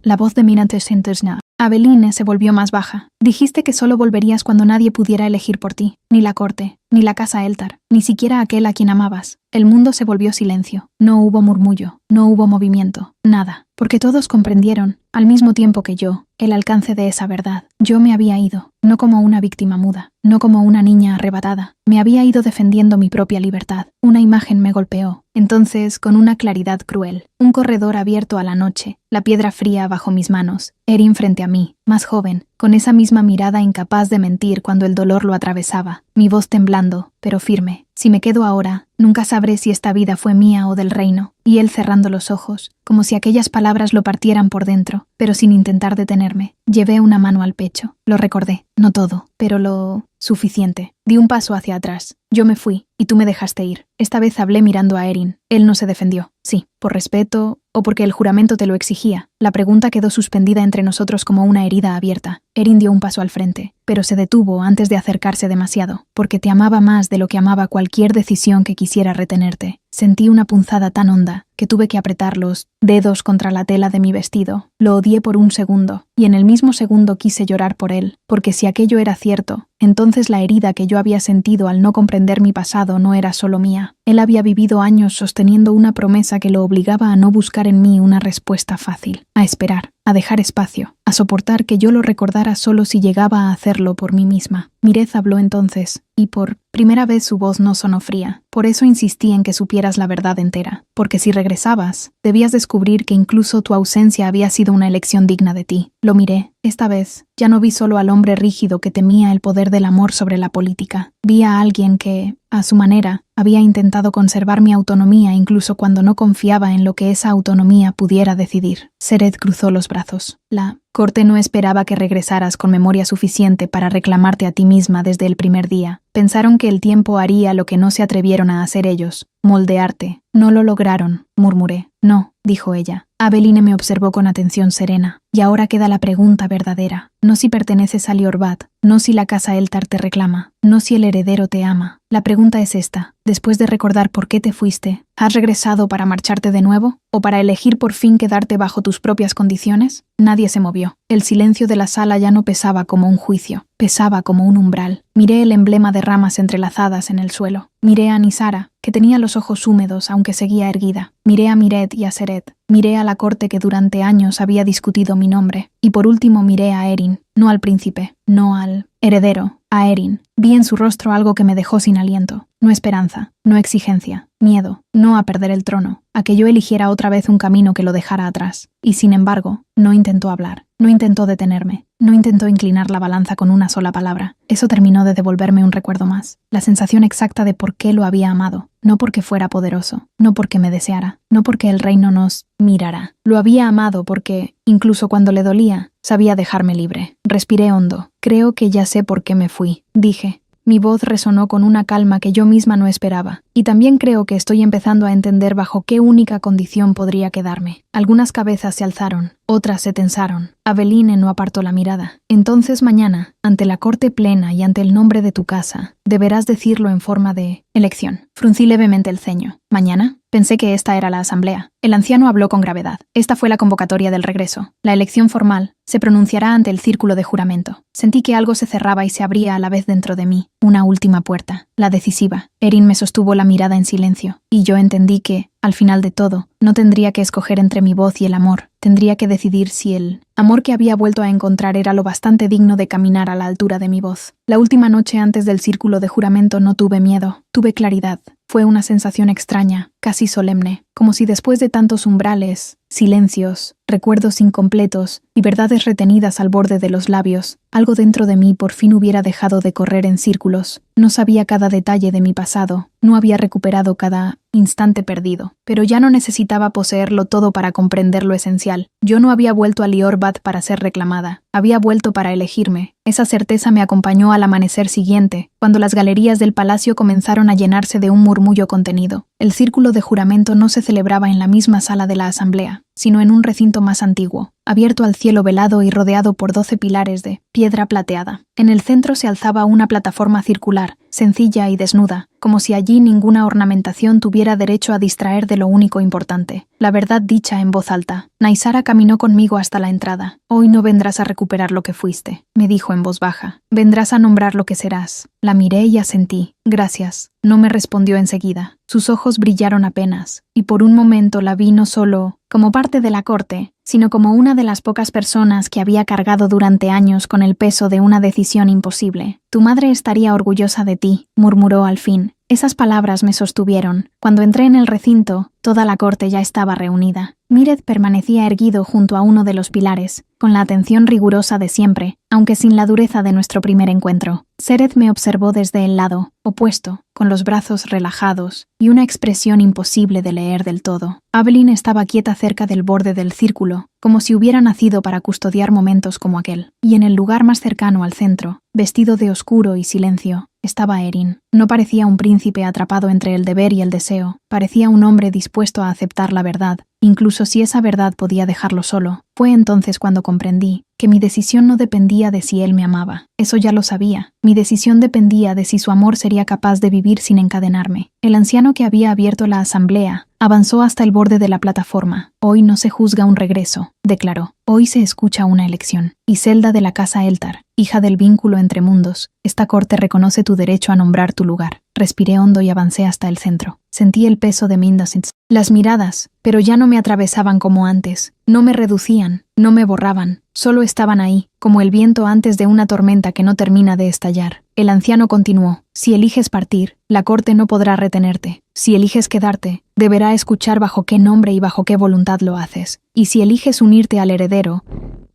La voz de Mirante Sintesna. Aveline se volvió más baja. Dijiste que solo volverías cuando nadie pudiera elegir por ti. Ni la corte, ni la casa Eltar, ni siquiera aquel a quien amabas. El mundo se volvió silencio. No hubo murmullo, no hubo movimiento, nada. Porque todos comprendieron, al mismo tiempo que yo, el alcance de esa verdad. Yo me había ido, no como una víctima muda, no como una niña arrebatada. Me había ido defendiendo mi propia libertad. Una imagen me golpeó. Entonces, con una claridad cruel, un corredor abierto a la noche, la piedra fría bajo mis manos, Erin frente a mí, más joven, con esa misma mirada incapaz de mentir cuando el dolor lo atravesaba, mi voz temblando, pero firme. Si me quedo ahora, nunca sabré si esta vida fue mía o del reino. Y él cerrando los ojos, como si aquellas palabras lo partieran por dentro, pero sin intentar detenerme. Llevé una mano al pecho. Lo recordé, no todo, pero lo suficiente. Di un paso hacia atrás. Yo me fui, y tú me dejaste ir. Esta vez hablé mirando a Erin. Él no se defendió. Sí, por respeto o porque el juramento te lo exigía. La pregunta quedó suspendida entre nosotros como una herida abierta. Erin dio un paso al frente, pero se detuvo antes de acercarse demasiado, porque te amaba más de lo que amaba cualquier decisión que quisiera retenerte. Sentí una punzada tan honda que tuve que apretar los dedos contra la tela de mi vestido. Lo odié por un segundo, y en el mismo segundo quise llorar por él, porque si aquello era cierto, entonces la herida que yo había sentido al no comprender mi pasado no era solo mía. Él había vivido años sosteniendo una promesa que lo obligaba a no buscar en mí una respuesta fácil, a esperar, a dejar espacio, a soportar que yo lo recordara solo si llegaba a hacerlo por mí misma. Mireth habló entonces, y por primera vez su voz no sonó fría. Por eso insistí en que supieras la verdad entera, porque si regresabas, debías descubrir que incluso tu ausencia había sido una elección digna de ti. Lo miré. Esta vez, ya no vi solo al hombre rígido que temía el poder del amor sobre la política. Vi a alguien que, a su manera, había intentado conservar mi autonomía incluso cuando no confiaba en lo que esa autonomía pudiera decidir. Seret cruzó los brazos. La Corte no esperaba que regresaras con memoria suficiente para reclamarte a ti misma desde el primer día. Pensaron que el tiempo haría lo que no se atrevieron a hacer ellos, moldearte. No lo lograron, murmuré. No, dijo ella. Aveline me observó con atención serena. Y ahora queda la pregunta verdadera. No si perteneces a Liorbat, no si la casa Eltar te reclama, no si el heredero te ama. La pregunta es esta. Después de recordar por qué te fuiste, ¿has regresado para marcharte de nuevo? ¿O para elegir por fin quedarte bajo tus propias condiciones? Nadie se movió. El silencio de la sala ya no pesaba como un juicio, pesaba como un umbral. Miré el emblema de ramas entrelazadas en el suelo. Miré a Nisara, que tenía los ojos húmedos aunque seguía erguida. Miré a Miret y a Seret. Miré a la corte que durante años había discutido mi nombre. Y por último miré a Erin, no al príncipe, no al heredero, a Erin. Vi en su rostro algo que me dejó sin aliento. No esperanza, no exigencia, miedo, no a perder el trono, a que yo eligiera otra vez un camino que lo dejara atrás. Y sin embargo, no intentó hablar, no intentó detenerme, no intentó inclinar la balanza con una sola palabra. Eso terminó de devolverme un recuerdo más, la sensación exacta de por qué lo había amado, no porque fuera poderoso, no porque me deseara, no porque el reino nos mirara. Lo había amado porque, incluso cuando le dolía, sabía dejarme libre. Respiré hondo. Creo que ya sé por qué me fui, dije. Mi voz resonó con una calma que yo misma no esperaba, y también creo que estoy empezando a entender bajo qué única condición podría quedarme. Algunas cabezas se alzaron, otras se tensaron. Aveline no apartó la mirada. Entonces mañana, ante la corte plena y ante el nombre de tu casa, deberás decirlo en forma de elección. Fruncí levemente el ceño. ¿Mañana? Pensé que esta era la asamblea. El anciano habló con gravedad. Esta fue la convocatoria del regreso. La elección formal se pronunciará ante el círculo de juramento. Sentí que algo se cerraba y se abría a la vez dentro de mí. Una última puerta, la decisiva. Erin me sostuvo la mirada en silencio, y yo entendí que, al final de todo, no tendría que escoger entre mi voz y el amor. Tendría que decidir si el amor que había vuelto a encontrar era lo bastante digno de caminar a la altura de mi voz. La última noche antes del círculo de juramento no tuve miedo, tuve claridad. Fue una sensación extraña, casi solemne, como si después de tantos umbrales, silencios, recuerdos incompletos y verdades retenidas al borde de los labios, algo dentro de mí por fin hubiera dejado de correr en círculos. No sabía cada detalle de mi pasado, no había recuperado cada instante perdido, pero ya no necesitaba poseerlo todo para comprender lo esencial. Yo no había vuelto a Liorbat para ser reclamada, había vuelto para elegirme. Esa certeza me acompañó al amanecer siguiente, cuando las galerías del palacio comenzaron a llenarse de un murmullo contenido. El círculo de juramento no se celebraba en la misma sala de la asamblea, sino en un recinto más antiguo, abierto al cielo velado y rodeado por 12 pilares de piedra plateada. En el centro se alzaba una plataforma circular, sencilla y desnuda, como si allí ninguna ornamentación tuviera derecho a distraer de lo único importante, la verdad dicha en voz alta. Naisara caminó conmigo hasta la entrada. «Hoy no vendrás a recuperar lo que fuiste», me dijo en voz baja. «Vendrás a nombrar lo que serás». La miré y asentí. «Gracias». No me respondió enseguida. Sus ojos brillaron apenas, y por un momento la vi no solo como parte de la corte, sino como una de las pocas personas que había cargado durante años con el peso de una decisión imposible. «Tu madre estaría orgullosa de ti», murmuró al fin. Esas palabras me sostuvieron. Cuando entré en el recinto, toda la corte ya estaba reunida. Miret permanecía erguido junto a uno de los pilares, con la atención rigurosa de siempre, aunque sin la dureza de nuestro primer encuentro. Seret me observó desde el lado opuesto, con los brazos relajados y una expresión imposible de leer del todo. Aveline estaba quieta cerca del borde del círculo, como si hubiera nacido para custodiar momentos como aquel. Y en el lugar más cercano al centro, vestido de oscuro y silencio, estaba Erin. No parecía un príncipe atrapado entre el deber y el deseo, parecía un hombre dispuesto a aceptar la verdad, incluso si esa verdad podía dejarlo solo. Fue entonces cuando comprendí que mi decisión no dependía de si él me amaba. Eso ya lo sabía. Mi decisión dependía de si su amor sería capaz de vivir sin encadenarme. El anciano que había abierto la asamblea avanzó hasta el borde de la plataforma. «Hoy no se juzga un regreso», declaró. «Hoy se escucha una elección. Iselda de la casa Eltar, hija del vínculo entre mundos, esta corte reconoce tu derecho a nombrar tu lugar». Respiré hondo y avancé hasta el centro. Sentí el peso de Mindasins. Las miradas, pero ya no me atravesaban como antes. No me reducían, no me borraban. Solo estaban ahí, como el viento antes de una tormenta que no termina de estallar. El anciano continuó. «Si eliges partir, la corte no podrá retenerte. Si eliges quedarte, deberá escuchar bajo qué nombre y bajo qué voluntad lo haces. Y si eliges unirte al heredero,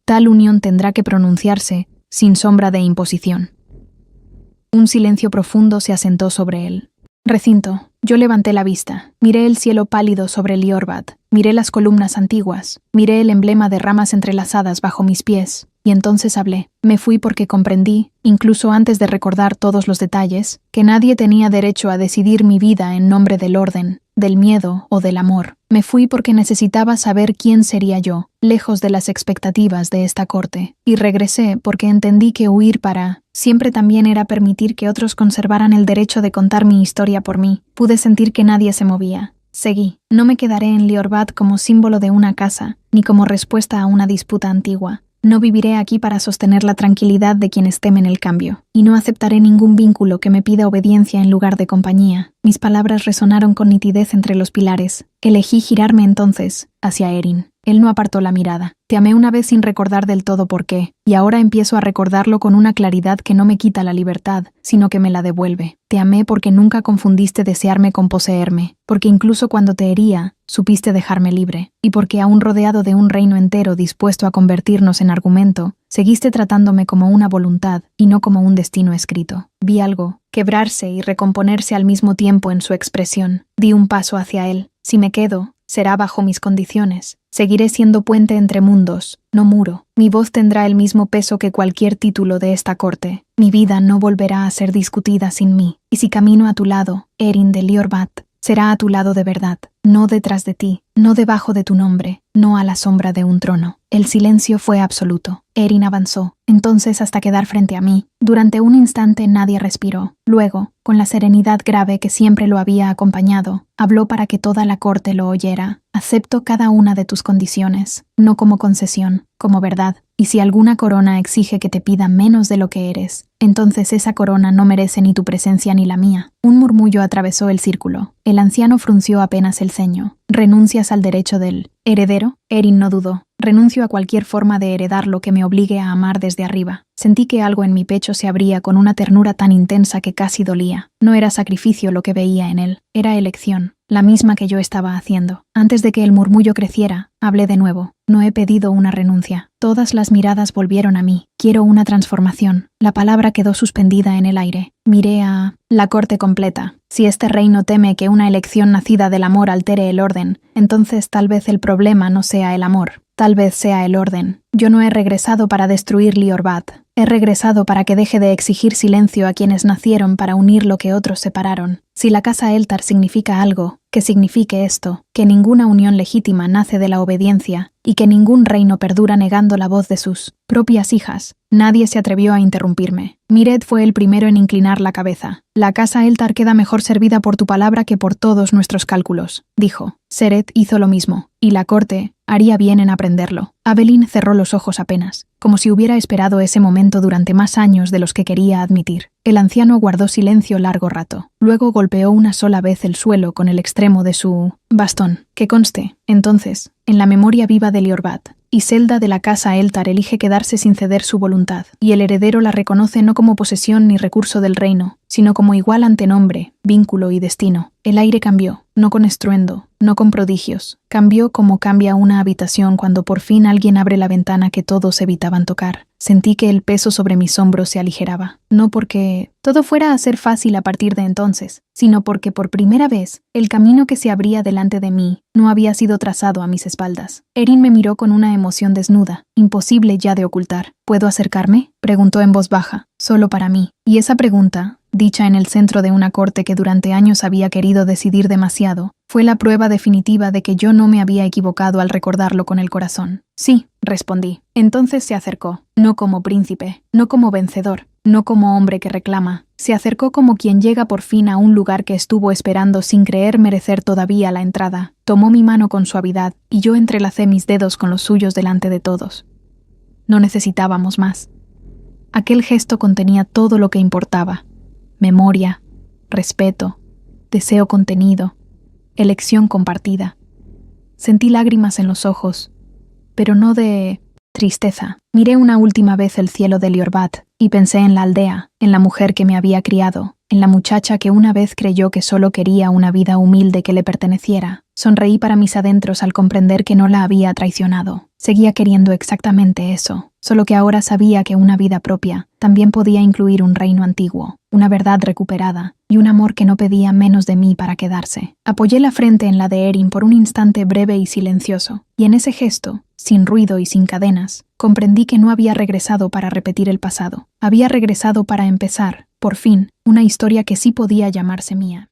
tal unión tendrá que pronunciarse sin sombra de imposición». Un silencio profundo se asentó sobre él. Recinto. Yo levanté la vista. Miré el cielo pálido sobre Liorbat. Miré las columnas antiguas. Miré el emblema de ramas entrelazadas bajo mis pies. Y entonces hablé. Me fui porque comprendí, incluso antes de recordar todos los detalles, que nadie tenía derecho a decidir mi vida en nombre del orden, del miedo o del amor. Me fui porque necesitaba saber quién sería yo, lejos de las expectativas de esta corte. Y regresé porque entendí que huir para siempre también era permitir que otros conservaran el derecho de contar mi historia por mí. Pude sentir que nadie se movía. Seguí. No me quedaré en Liorbat como símbolo de una casa, ni como respuesta a una disputa antigua. No viviré aquí para sostener la tranquilidad de quienes temen el cambio, y no aceptaré ningún vínculo que me pida obediencia en lugar de compañía. Mis palabras resonaron con nitidez entre los pilares. Elegí girarme entonces hacia Erin. Él no apartó la mirada. Te amé una vez sin recordar del todo por qué, y ahora empiezo a recordarlo con una claridad que no me quita la libertad, sino que me la devuelve. Te amé porque nunca confundiste desearme con poseerme, porque incluso cuando te hería, supiste dejarme libre, y porque aún rodeado de un reino entero dispuesto a convertirnos en argumento, seguiste tratándome como una voluntad y no como un destino escrito. Vi algo quebrarse y recomponerse al mismo tiempo en su expresión. Di un paso hacia él. Si me quedo, será bajo mis condiciones. Seguiré siendo puente entre mundos, no muro. Mi voz tendrá el mismo peso que cualquier título de esta corte. Mi vida no volverá a ser discutida sin mí. Y si camino a tu lado, Erin de Liorbat, será a tu lado de verdad, no detrás de ti, no debajo de tu nombre, no a la sombra de un trono. El silencio fue absoluto. Erin avanzó, entonces hasta quedar frente a mí. Durante un instante nadie respiró. Luego, con la serenidad grave que siempre lo había acompañado, habló para que toda la corte lo oyera. Acepto cada una de tus condiciones, no como concesión, como verdad. Y si alguna corona exige que te pida menos de lo que eres, entonces esa corona no merece ni tu presencia ni la mía. Un murmullo atravesó el círculo. El anciano frunció apenas el ceño. ¿Renuncias al derecho del heredero? Erin no dudó. Renuncio a cualquier forma de heredar lo que me obligue a amar desde arriba. Sentí que algo en mi pecho se abría con una ternura tan intensa que casi dolía. No era sacrificio lo que veía en él, era elección, la misma que yo estaba haciendo. Antes de que el murmullo creciera, hablé de nuevo. No he pedido una renuncia. Todas las miradas volvieron a mí. Quiero una transformación. La palabra quedó suspendida en el aire. Miré a la corte completa. Si este reino teme que una elección nacida del amor altere el orden, entonces tal vez el problema no sea el amor. Tal vez sea el orden. Yo no he regresado para destruir Liorbat. He regresado para que deje de exigir silencio a quienes nacieron para unir lo que otros separaron. Si la casa Eltar significa algo, que signifique esto, que ninguna unión legítima nace de la obediencia y que ningún reino perdura negando la voz de sus propias hijas. Nadie se atrevió a interrumpirme. Miret fue el primero en inclinar la cabeza. La casa Eltar queda mejor servida por tu palabra que por todos nuestros cálculos, dijo. Seret hizo lo mismo, y la corte haría bien en aprenderlo. Abelín cerró los ojos apenas, como si hubiera esperado ese momento durante más años de los que quería admitir. El anciano guardó silencio largo rato. Luego golpeó una sola vez el suelo con el extremo de su bastón. Que conste, entonces, en la memoria viva de Liorbat, Iselda de la casa Eltar elige quedarse sin ceder su voluntad, y el heredero la reconoce no como posesión ni recurso del reino, sino como igual ante nombre, vínculo y destino. El aire cambió, no con estruendo, no con prodigios. Cambió como cambia una habitación cuando por fin alguien abre la ventana que todos evitaban tocar. Sentí que el peso sobre mis hombros se aligeraba, no porque todo fuera a ser fácil a partir de entonces, sino porque por primera vez el camino que se abría delante de mí no había sido trazado a mis espaldas. Erin me miró con una emoción desnuda, imposible ya de ocultar. ¿Puedo acercarme?, preguntó en voz baja, solo para mí. Y esa pregunta, dicha en el centro de una corte que durante años había querido decidir demasiado, fue la prueba definitiva de que yo no me había equivocado al recordarlo con el corazón. Sí, respondí. Entonces se acercó, no como príncipe, no como vencedor, no como hombre que reclama. Se acercó como quien llega por fin a un lugar que estuvo esperando sin creer merecer todavía la entrada. Tomó mi mano con suavidad y yo entrelacé mis dedos con los suyos delante de todos. No necesitábamos más. Aquel gesto contenía todo lo que importaba. Memoria, respeto, deseo contenido, elección compartida. Sentí lágrimas en los ojos, pero no de tristeza. Miré una última vez el cielo de Liorbat y pensé en la aldea, en la mujer que me había criado, en la muchacha que una vez creyó que solo quería una vida humilde que le perteneciera. Sonreí para mis adentros al comprender que no la había traicionado. Seguía queriendo exactamente eso, solo que ahora sabía que una vida propia también podía incluir un reino antiguo, una verdad recuperada y un amor que no pedía menos de mí para quedarse. Apoyé la frente en la de Erin por un instante breve y silencioso, y en ese gesto, sin ruido y sin cadenas, comprendí que no había regresado para repetir el pasado. Había regresado para empezar, por fin, una historia que sí podía llamarse mía.